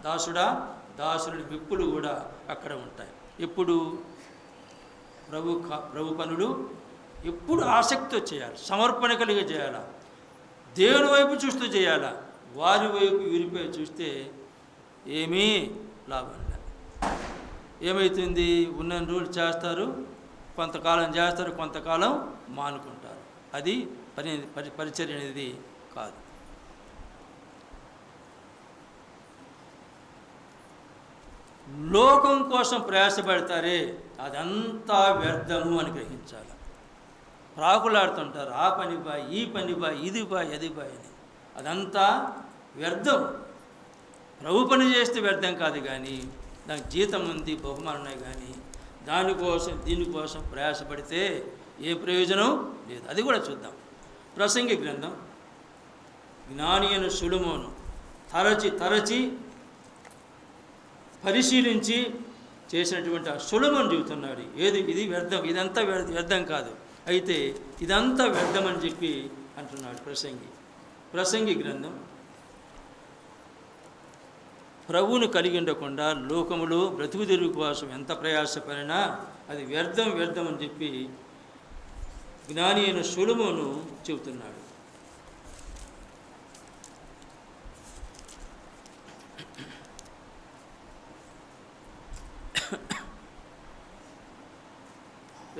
దాసుడి మెప్పులు కూడా అక్కడ ఉంటాయి. ఎప్పుడు ప్రభు పనులు ఎప్పుడు ఆసక్తితో చేయాలి, సమర్పణ కలిగి చేయాలా, దేవుని వైపు చూస్తూ చేయాలా. వారి వైపు వీరిపై చూస్తే ఏమీ లాభం లేదు. ఏమవుతుంది, ఉన్న రోజులు చేస్తారు, కొంతకాలం చేస్తారు, కొంతకాలం మానుకుంటారు. అది పరిచర్య అనేది కాదు. లోకం కోసం ప్రయాసపడతారే అదంతా వ్యర్థము అని గ్రహించాలి. ప్రాకులాడుతుంటారు, ఆ పని బా, ఈ పని బా, ఇది బా, అది బా అని. అదంతా వ్యర్థం. ప్రభు పని చేస్తే వ్యర్థం కాదు, కానీ దానికి జీతం ఉంది, బహుమానం ఉన్నాయి, కానీ దీనికోసం ప్రయాసపడితే ఏ ప్రయోజనం లేదు. అది కూడా చూద్దాం. ప్రసంగి గ్రంథం జ్ఞాని అయిన సొలొమోను తరచి పరిశీలించి చేసినటువంటి ఆ సొలొమోను చెబుతున్నాడు, ఇది వ్యర్థం, ఇదంతా వ్యర్థం కాదు, అయితే ఇదంతా వ్యర్థమని చెప్పి అంటున్నాడు ప్రసంగి గ్రంథం. ప్రభువును కలిగి ఉండకుండా లోకములో బ్రతుకు తెరుగు కోసం ఎంత ప్రయాసపడినా అది వ్యర్థం అని చెప్పి జ్ఞాని అయిన సొలొమోను చెబుతున్నాడు.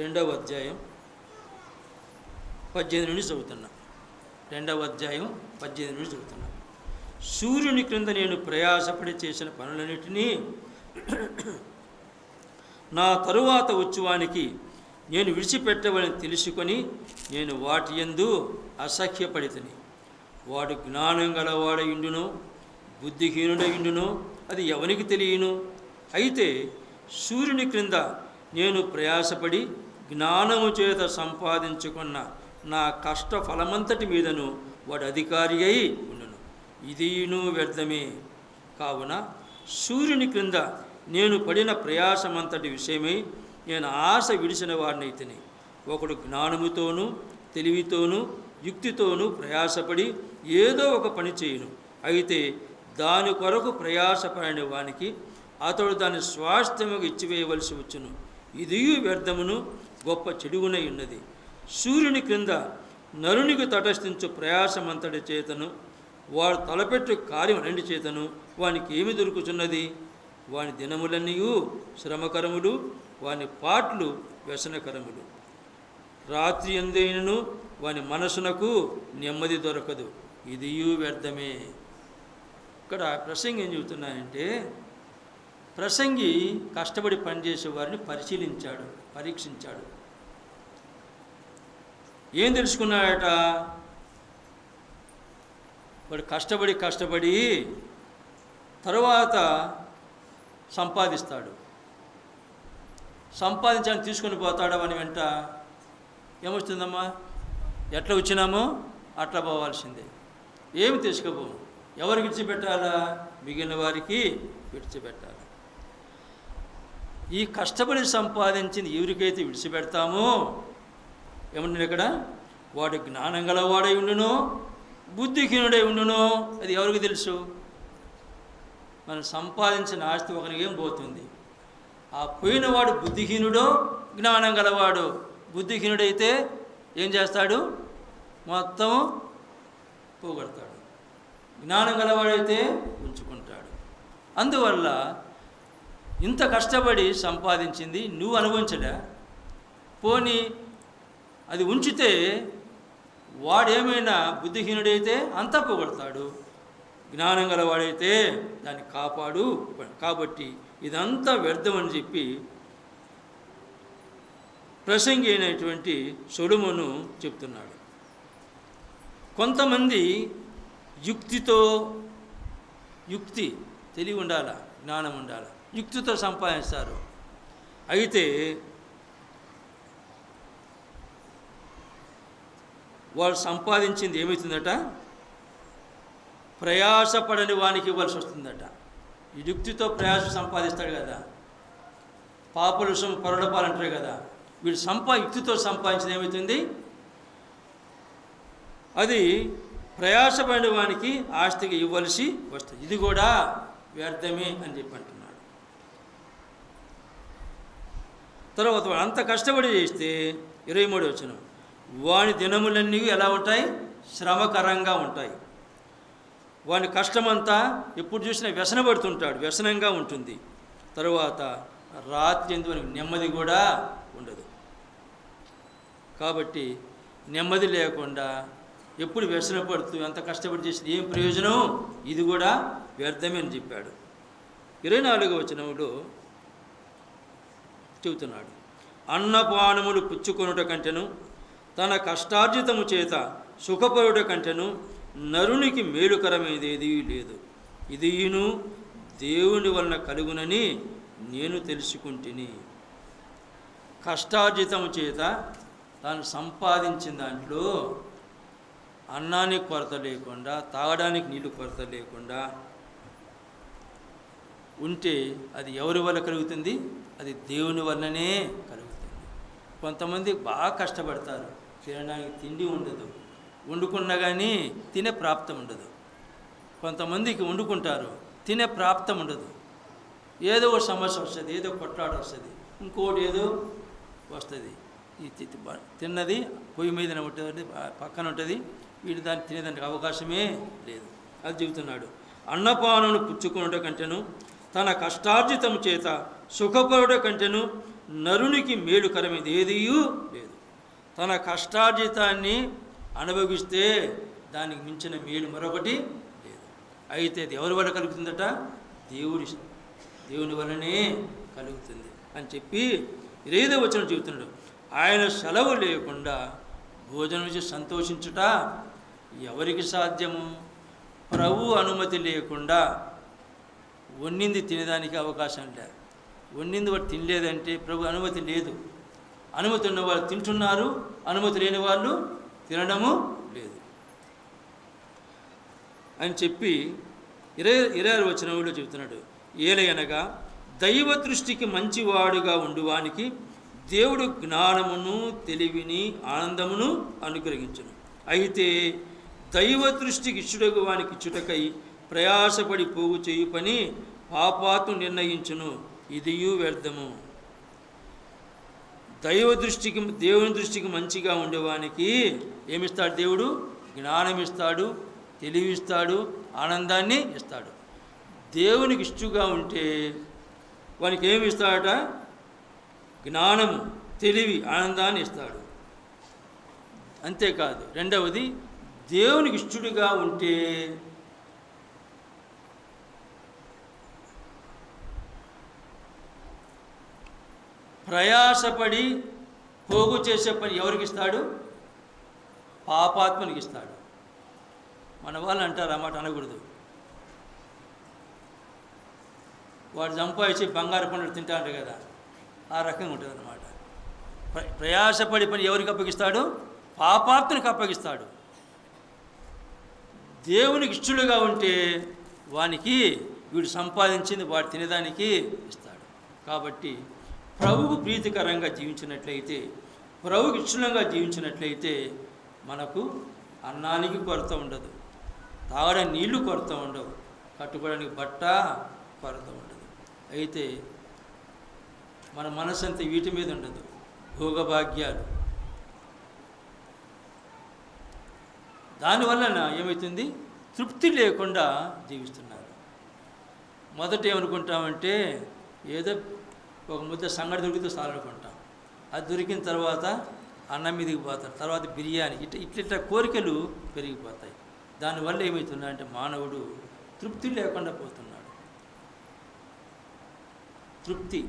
రెండవ అధ్యాయం 18 నుండి చదువుతున్నా. 2వ అధ్యాయం 18 నుండి చదువుతున్నా. సూర్యుని క్రింద నేను ప్రయాసపడి చేసిన పనులన్నిటినీ నా తరువాత వచ్చువానికి నేను విడిచిపెట్టవని తెలుసుకొని నేను వాటి యందు అసహ్యపడితిని. వాడు జ్ఞానం గలవాడయుండునో బుద్ధిహీనుడయుండునో అది ఎవనికి తెలియను. అయితే సూర్యుని క్రింద నేను ప్రయాసపడి జ్ఞానము చేత సంపాదించుకున్న నా కష్ట ఫలమంతటి మీదను వాడు అధికారి అయి ఉండును. ఇదిను వ్యర్థమే. కావున సూర్యుని క్రింద నేను పడిన ప్రయాసమంతటి విషయమై నేను ఆశ విడిచిన వాడినైతిని. ఒకడు జ్ఞానముతోనూ తెలివితోనూ యుక్తితోనూ ప్రయాసపడి ఏదో ఒక పని చేయును. అయితే దాని కొరకు ప్రయాసపడిన వానికి అతడు దాని స్వాస్థ్యముగా ఇచ్చివేయవలసి వచ్చును. ఇది వ్యర్థమును గొప్ప చెడుగునై ఉన్నది. సూర్యుని క్రింద నరునికి తటస్థించు ప్రయాసమంతటి చేతను వాడు తలపెట్టు కార్యం అన్నిటి చేతను వానికి ఏమి దొరుకుతున్నది? వాని దినములన్నీ శ్రమకరములు, వాని పాటలు వ్యసనకరములు. రాత్రి ఎందైనను వాని మనసునకు నెమ్మది దొరకదు. ఇది వ్యర్థమే. ఇక్కడ ప్రసంగి ఏం చెబుతున్నాయంటే, ప్రసంగి కష్టపడి పనిచేసే వారిని పరీక్షించాడు. ఏం తెలుసుకున్నాడట? వాడు కష్టపడి తరువాత సంపాదిస్తాడు. సంపాదించాలని తీసుకొని పోతాడు. అని వెంట ఏమొస్తుందమ్మా? ఎట్లా వచ్చినామో అట్లా పోవాల్సిందే. ఏమి తీసుకుపోము. ఎవరికి విడిచిపెట్టాలా? మిగిలిన వారికి విడిచిపెట్టాలి. ఈ కష్టపడి సంపాదించింది ఎవరికైతే విడిచిపెడతామో ఏమన్నా ఇక్కడ, వాడు జ్ఞానం గలవాడై ఉండునో బుద్ధిహీనుడై ఉండునో అది ఎవరికి తెలుసు? మనం సంపాదించిన ఆస్తి ఒకరికి ఏం పోతుంది? ఆ పోయినవాడు బుద్ధిహీనుడో జ్ఞానం గలవాడు. బుద్ధిహీనుడైతే ఏం చేస్తాడు? మొత్తం పోగొడతాడు. జ్ఞానం గలవాడైతే ఉంచుకుంటాడు. అందువల్ల ఇంత కష్టపడి సంపాదించింది నువ్వు అనుభవించలే, పోనీ అది ఉంచితే వాడేమైనా బుద్ధిహీనుడైతే అంతా పోగొడతాడు. జ్ఞానం గలవాడైతే దాన్ని కాపాడు. కాబట్టి ఇదంతా వ్యర్థమని చెప్పి ప్రసంగి అయినటువంటి సొలొమోను చెప్తున్నాడు. కొంతమంది యుక్తి తెలివి ఉండాలా, జ్ఞానం ఉండాలా, యుక్తితో సంపాదిస్తారు. అయితే వాళ్ళు సంపాదించింది ఏమవుతుందట, ప్రయాసపడని వానికి ఇవ్వాల్సి వస్తుందట. ఈ యుక్తితో ప్రయాస సంపాదిస్తాడు కదా, పాపలుషం పొరడపాలంటారు కదా, వీడు యుక్తితో సంపాదించింది ఏమవుతుంది, అది ప్రయాసపడిన వానికి ఆస్తికి ఇవ్వాల్సి వస్తుంది. ఇది కూడా వ్యర్థమే అని చెప్పి అంటున్నాడు. తర్వాత అంత కష్టపడి చేస్తే 23వ వచనం, వాని దినములన్నీ ఎలా ఉంటాయి, శ్రమకరంగా ఉంటాయి. వాని కష్టమంతా ఎప్పుడు చూసినా వ్యసనపడుతుంటాడు, వ్యసనంగా ఉంటుంది. తరువాత రాత్రి ఎందుకు నెమ్మది కూడా ఉండదు. కాబట్టి నెమ్మది లేకుండా ఎప్పుడు వ్యసనపడుతూ ఎంత కష్టపడి చేసిన ఏం ప్రయోజనం, ఇది కూడా వ్యర్థమే అని చెప్పాడు. 24వ వచనంలో చెబుతున్నాడు, అన్నపానములు పుచ్చుకొనుట కంటెను తన కష్టార్జితము చేత సుఖపడుట కంటెను నరునికి మేలుకరమైనది లేదు. ఇదియును దేవుని వలన కలుగునని నేను తెలుసుకుంటుని. కష్టార్జితము చేత తాను సంపాదించిన దాంట్లో అన్నానికి కొరత లేకుండా, తాగడానికి నీళ్ళు కొరత లేకుండా ఉంటే అది ఎవరి వల్ల కలుగుతుంది, అది దేవుని వల్లనే కలుగుతుంది. కొంతమంది బాగా కష్టపడతారు, తినడానికి తిండి ఉండదు, వండుకున్నా కానీ తినే ప్రాప్తం ఉండదు. కొంతమందికి వండుకుంటారు, తినే ప్రాప్తం ఉండదు. ఏదో ఒక సమస్య వస్తుంది, ఏదో కొట్లాట వస్తుంది, ఇంకోటి ఏదో వస్తుంది. ఈ తిన్నది పొయ్యి మీద ఉంటుంది, పక్కన ఉంటుంది, వీడు దాన్ని తినేదానికి అవకాశమే లేదు. అది చెబుతున్నాడు, అన్నపానమును పుచ్చుకొనుట కంటెను తన కష్టార్జితం చేత సుఖపడుట కంటెను నరునికి మేలుకరమైనది ఏదియూ లేదు. తన కష్టార్జితాన్ని అనుభవిస్తే దానికి మించిన మేలు మరొకటి లేదు. అయితే అది ఎవరి వల్ల కలుగుతుందట, దేవుని వల్లనే కలుగుతుంది అని చెప్పి 25వ వచనం చెబుతున్నాడు, ఆయన సెలవు లేకుండా భోజనం చేసి సంతోషించుట ఎవరికి సాధ్యము? ప్రభు అనుమతి లేకుండా వండింది తినేదానికి అవకాశం లేదు. వండింది వాడు తినలేదంటే ప్రభు అనుమతి లేదు. అనుమతి ఉన్న వాళ్ళు తింటున్నారు, అనుమతి లేని వాళ్ళు తినడము లేదు అని చెప్పి 26వ వచనంలో చెబుతున్నాడు, ఏలయనగా దైవ దృష్టికి మంచివాడుగా ఉండువానికి దేవుడు జ్ఞానమును తెలివిని ఆనందమును అనుగ్రహించును. అయితే దైవ దృష్టికి ఇచ్చుటకు వానికి ఇచ్చుటకై ప్రయాసపడి పోగు చేయు పని పాపాత్మ నిర్ణయించును, ఇదియు వ్యర్థము. దేవుని దృష్టికి మంచిగా ఉండేవానికి ఏమిస్తాడు దేవుడు? జ్ఞానం ఇస్తాడు, తెలివిస్తాడు, ఆనందాన్ని ఇస్తాడు. దేవునికి ఇష్టంగా ఉంటే వానికి ఏమి ఇస్తాడట? జ్ఞానము, తెలివి, ఆనందాన్ని ఇస్తాడు. అంతేకాదు, రెండవది దేవునికి ఇష్టడుగా ఉంటే ప్రయాసపడి పోగు చేసే పని ఎవరికి ఇస్తాడు? పాపాత్మనికి ఇస్తాడు. మన వాళ్ళు అంటారు, అన్నమాట అనకూడదు, వాడు సంపాదించి బంగారు పండుగ తింటాడు కదా, ఆ రకంగా ఉంటుంది అన్నమాట. ప్రయాసపడి పని ఎవరికి అప్పగిస్తాడు? పాపాత్మనికి అప్పగిస్తాడు. దేవునికి ఇష్టలుగా ఉంటే వానికి వీడు సంపాదించింది వాడు తినేదానికి ఇస్తాడు. కాబట్టి ప్రభువుకు ప్రీతికరంగా జీవించినట్లయితే, ప్రభువుకి ఇష్టంగా జీవించినట్లయితే మనకు అన్నానికి కొరత ఉండదు, తాగడానికి నీళ్లు కొరత ఉండవు, కట్టుకోవడానికి బట్ట కొరత ఉండదు. అయితే మన మనసు అంతా వీటి మీద ఉండదు, భోగభాగ్యాలు. దానివలన ఏమవుతుంది? తృప్తి లేకుండా జీవిస్తున్నారు. మొదట ఏమనుకుంటామంటే ఏదో ఒక ముద్ద సంగటి దొరికితే చాలనుకుంటాం. అది దొరికిన తర్వాత అన్నం మీదకి పోతారు, తర్వాత బిర్యానీ, ఇట్లా కోరికలు పెరిగిపోతాయి. దానివల్ల ఏమవుతుందంటే మానవుడు తృప్తి లేకుండా పోతున్నాడు. తృప్తి.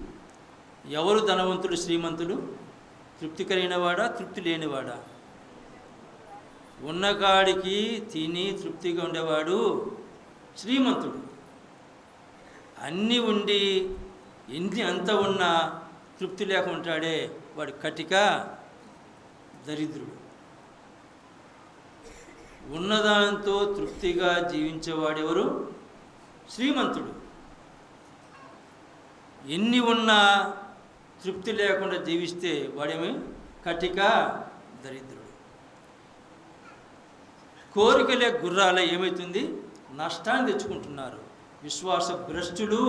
ఎవరు ధనవంతుడు శ్రీమంతుడు? తృప్తి కలిగినవాడా, తృప్తి లేనివాడా? ఉన్నకాడికి తిని తృప్తిగా ఉండేవాడు శ్రీమంతుడు. అన్నీ ఉండి ఎన్ని అంత ఉన్నా తృప్తి లేకుంటాడే వాడు కటిక దరిద్రుడు. ఉన్నదాంతో తృప్తిగా జీవించేవాడెవరు? శ్రీమంతుడు. ఎన్ని ఉన్నా తృప్తి లేకుండా జీవిస్తే వాడేమి? కటిక దరిద్రుడు. కోరికలే గుర్రాల ఏమవుతుంది? నష్టాన్ని తెచ్చుకుంటున్నారు, విశ్వాస భ్రష్టులు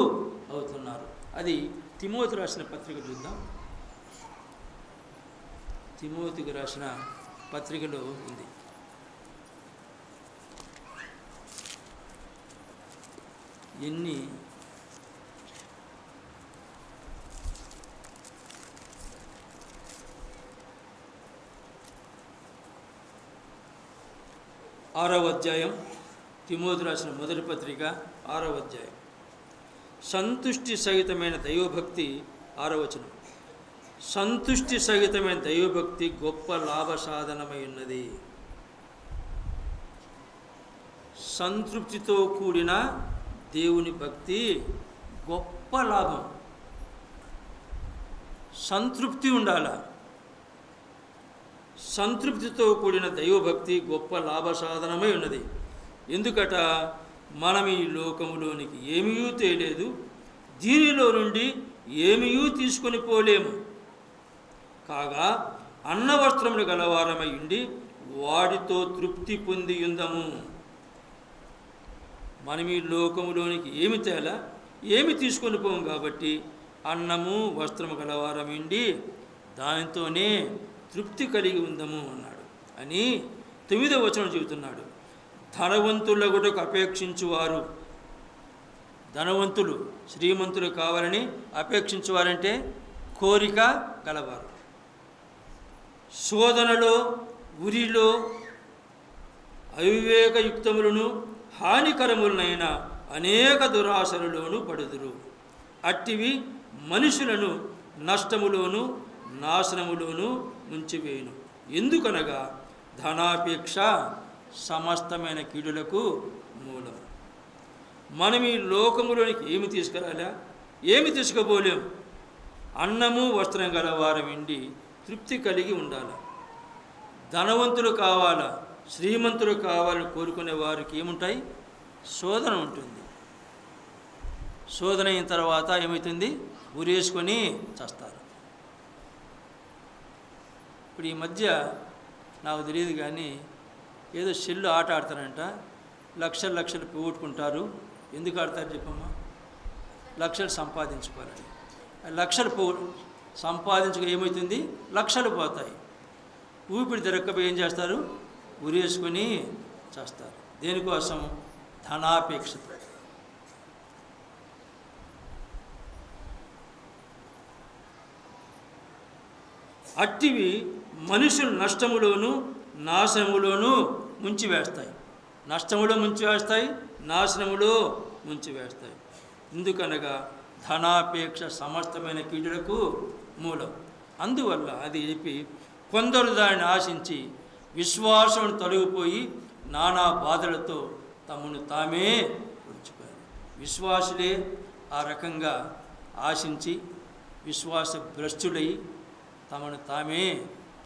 అవుతున్నారు. అది తిమోతి రాసిన పత్రిక చూద్దాం. తిమోతికి రాసిన పత్రికలో ఉంది. ఎన్ని 6వ అధ్యాయం, తిమోతి రాసిన మొదటి పత్రిక 6వ అధ్యాయం. సంతుష్టి సహితమైన దైవభక్తి, 6వ వచనం. సంతుష్టి సహితమైన దైవభక్తి గొప్ప లాభ సాధనమై ఉన్నది. సంతృప్తితో కూడిన దేవుని భక్తి గొప్ప లాభం. సంతృప్తి ఉండాల. సంతృప్తితో కూడిన దైవభక్తి గొప్ప లాభ సాధనమై ఉన్నది. ఎందుకట? మనం ఈ లోకములోనికి ఏమీ తేలేదు, దీనిలో నుండి ఏమీ తీసుకొని పోలేము. కాగా అన్నవస్త్రములు గలవారమై ఉండి వాటితో తృప్తి పొంది ఉందము. మనం ఈ లోకములోనికి ఏమి తేలా, ఏమి తీసుకొని పోము కాబట్టి అన్నము వస్త్రము గలవారమై ఉండి దానితోనే తృప్తి కలిగి ఉందము అన్నాడు అని 9వ వచనం చెబుతున్నాడు. ధనవంతులగుటకు అపేక్షించువారు, ధనవంతులు శ్రీమంతులు కావాలని అపేక్షించువారంటే కోరిక గలవారు, శోధనలో ఉరిలో అవివేకయుక్తములను హానికరములనైన అనేక దురాశలలోనూ పడుదురు. అట్టివి మనుషులను నష్టములోను నాశనములోను ముంచివేయును. ఎందుకనగా ధనాపేక్ష సమస్తమైన కీడులకు మూలం. మనం ఈ లోకములోనికి ఏమి తీసుకురాలా, ఏమి తీసుకుపోలేం. అన్నము వస్త్రం గల వారం ఇండి తృప్తి కలిగి ఉండాలి. ధనవంతులు కావాలా, శ్రీమంతులు కావాలని కోరుకునే వారికి ఏముంటాయి? శోధన ఉంటుంది. శోధన అయిన తర్వాత ఏమవుతుంది? ఉరేసుకొని చస్తారు. ఇప్పుడు ఈ మధ్య నాకు తెలియదు కానీ ఏదో సెల్లు ఆట ఆడతారంట, లక్షలు లక్షలు పోగొట్టుకుంటారు. ఎందుకు ఆడతారు చెప్పమ్మా? లక్షలు సంపాదించుకోవాలని. లక్షలు సంపాదించుకు ఏమవుతుంది? లక్షలు పోతాయి. ఊపిరి తిరగకపోయి ఏం చేస్తారు? ఉరేసుకొని చేస్తారు. దేనికోసం? ధనాపేక్షత. అట్టివి మనుషులు నష్టములోను నాశనములోను ముంచివేస్తాయి. నష్టములో ముంచివేస్తాయి, నాశనములో ముంచివేస్తాయి. ఎందుకనగా ధనాపేక్ష సమస్తమైన కీడులకు మూలం. అందువల్ల అది చెప్పి కొందరు దానిని ఆశించి విశ్వాసం తొలగిపోయి నానా బాధలతో తమను తామే పొడిచిపోయారు. విశ్వాసులే ఆ రకంగా ఆశించి విశ్వాస భ్రష్టులై తమను తామే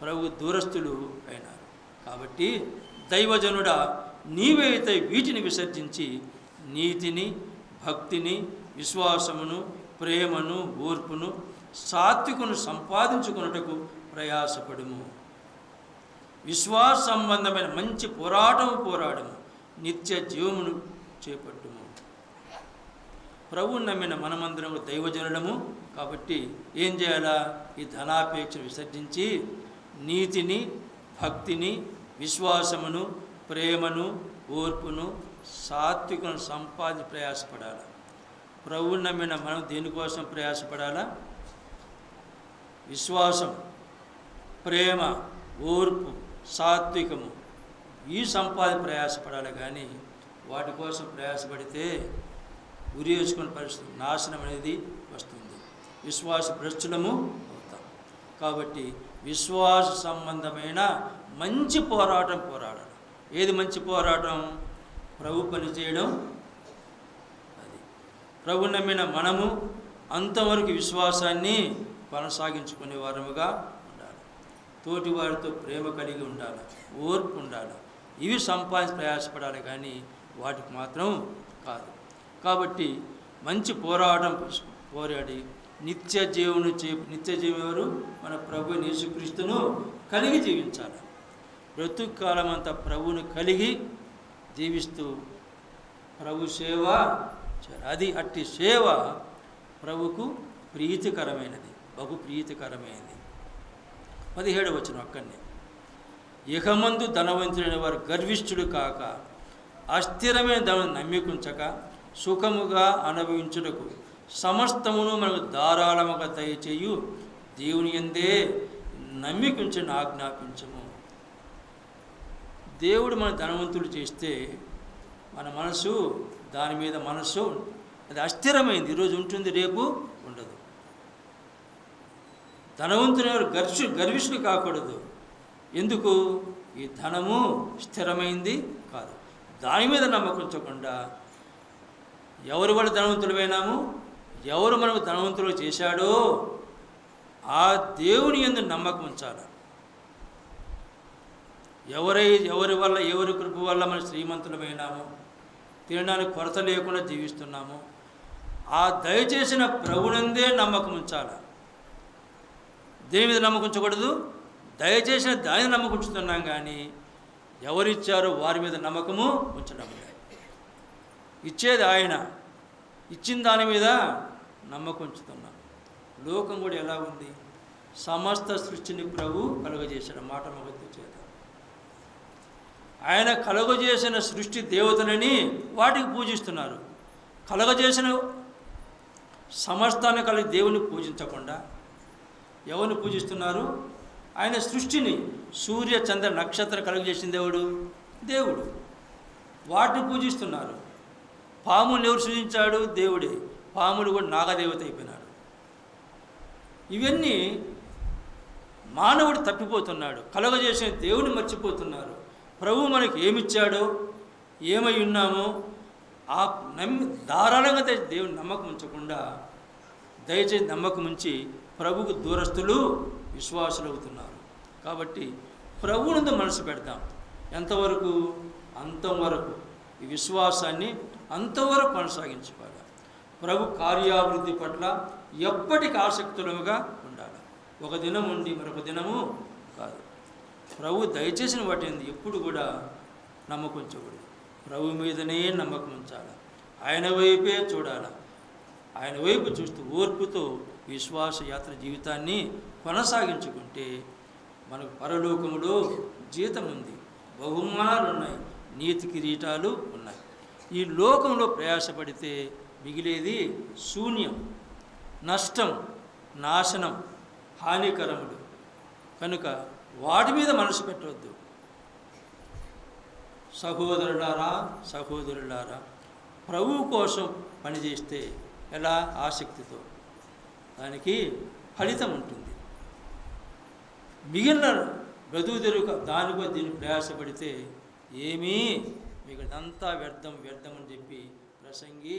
ప్రభు దూరస్తులు అయినారు. కాబట్టి దైవజనుడా, నీవైతే వీటిని విసర్జించి నీతిని, భక్తిని, విశ్వాసమును, ప్రేమను, ఓర్పును, సాత్వికను సంపాదించుకున్నటకు ప్రయాసపడుము. విశ్వాస సంబంధమైన మంచి పోరాడము, నిత్య జీవమును చేపట్టుము. ప్రభువుని నమ్మిన మనమందరము దైవజనులము కాబట్టి ఏం చేయాలా? ఈ ధనాపేక్షను విసర్జించి నీతిని, భక్తిని, విశ్వాసమును, ప్రేమను, ఓర్పును, సాత్వికను ప్రయాసపడాలి. ప్రభువు నమ్మిన మనం దేనికోసం ప్రయాసపడాలా? విశ్వాసం, ప్రేమ, ఓర్పు, సాత్వికము ఈ ప్రయాసపడాలి. కానీ వాటి కోసం ప్రయాసపడితే ఉరి వేసుకునే పరిస్థితి, నాశనం అనేది వస్తుంది. విశ్వాస భ్రష్టులము అవుతాం. కాబట్టి విశ్వాస సంబంధమైన మంచి పోరాడాలి. ఏది మంచి పోరాటం? ప్రభు పని చేయడం. అది ప్రభు నమ్మిన మనము అంతవరకు విశ్వాసాన్ని కొనసాగించుకునే వారముగా ఉండాలి. తోటి వారితో ప్రేమ కలిగి ఉండాలి, ఓర్పు ఉండాలి. ఇవి ప్రయాసపడాలి, కానీ వాటికి మాత్రం కాదు. కాబట్టి మంచి పోరాడి నిత్య జీవం ఎవరు? మన ప్రభు యేసుక్రీస్తును కలిగి జీవించాలి. బ్రతుకు కాలం అంతా ప్రభువును కలిగి జీవిస్తూ ప్రభు సేవ చేయాలి. అట్టి సేవ ప్రభుకు ప్రీతికరమైనది, బహు ప్రీతికరమైనది. 17వ వచనం అక్కడనే, ఇహమందు ధనవంతుడైన వారు గర్విష్ఠుడు కాక అస్థిరమైన ధనం నమ్మికుంచక సుఖముగా అనుభవించుటకు సమస్తమును మనకు ధారాళముగా దయచేయు దేవుని యందే నమ్మికుంచని ఆజ్ఞాపించము. దేవుడు మన ధనవంతుడు చేస్తే మన మనసు దాని మీద అది అస్థిరమైంది. ఈరోజు ఉంటుంది, రేపు ఉండదు. ధనవంతుని ఎవరు గర్విష్ఠులు కాకూడదు. ఎందుకు? ఈ ధనము స్థిరమైంది కాదు. దాని మీద నమ్మకంచకుండా ఎవరు వాళ్ళ ధనవంతులమైనాము, ఎవరు మనకు ధనవంతులు చేశాడో ఆ దేవుని యందు నమ్మకం ఉంచాలి. ఎవరి కృప వల్ల మనం శ్రీమంతులమైనాము, తినడానికి కొరత లేకుండా జీవిస్తున్నాము, ఆ దయచేసిన ప్రభునందే నమ్మకం ఉంచాలి. దేని మీద నమ్మకం ఉంచకూడదు? దయచేసిన దాని నమ్మకం ఉంచుతున్నాం, కానీ ఎవరిచ్చారో వారి మీద నమ్మకము ఉంచడం లేదు. ఇచ్చేది ఆయన, ఇచ్చిన దాని మీద నమ్మకం ఉంచుతున్నాం. లోకం కూడా ఎలా ఉంది? సమస్త సృష్టిని ప్రభు కలుగజేసిన మాట మగత్తు చేత ఆయన కలుగజేసిన సృష్టి దేవతలని వాటికి పూజిస్తున్నారు. కలుగజేసిన సమస్తాన్ని కలిగి దేవుని పూజించకుండా ఎవరిని పూజిస్తున్నారు? ఆయన సృష్టిని, సూర్య చంద్ర నక్షత్రం కలుగజేసిన దేవుడు. వాటిని పూజిస్తున్నారు. పాములు ఎవరు సృజించాడు? దేవుడే. పాములు కూడా నాగదేవత అయిపోయినాడు. ఇవన్నీ మానవుడు తప్పిపోతున్నాడు. కలుగజేసిన దేవుని మర్చిపోతున్నారు. ప్రభు మనకి ఏమిచ్చాడో, ఏమై ఉన్నామో ఆ ధారాళంగా దేవుని నమ్మకం ఉంచకుండా దయచేసి నమ్మకం ఉంచి ప్రభుకు దూరస్తులు విశ్వాసులు అవుతున్నారు. కాబట్టి ప్రభువునందు మనసు పెడతాం. ఎంతవరకు? అంతవరకు. ఈ విశ్వాసాన్ని అంతవరకు కొనసాగించుకోవాలి. ప్రభు కార్యాభివృద్ధి పట్ల ఎప్పటికీ ఆసక్తులుగా ఉండాలి. ఒక దినం ఉండి మరొక దినము కాదు. ప్రభు దయచేసిన వాటిని ఎప్పుడు కూడా నమ్మకం ఉంచకూడదు. ప్రభు మీదనే నమ్మకం ఉంచాలి. ఆయన వైపే చూడాలి. ఆయన వైపు చూస్తూ ఓర్పుతో విశ్వాస యాత్ర జీవితాన్ని కొనసాగించుకుంటే మనకు పరలోకములో జీతం ఉంది, బహుమానాలు ఉన్నాయి, నీతి కిరీటాలు ఉన్నాయి. ఈ లోకంలో ప్రయాసపడితే మిగిలేది శూన్యం, నష్టం, నాశనం, హానికరములు. కనుక వాటి మీద మనసు పెట్టవద్దు. సహోదరులారా ప్రభువు కోసం పనిచేస్తే ఎలా? ఆసక్తితో దానికి ఫలితం ఉంటుంది. మిగిలిన బ్రతుకు తెరువు దానికో దీన్ని ప్రయాసపడితే ఏమీ మిగిలినంతా వ్యర్థం అని చెప్పి ప్రసంగి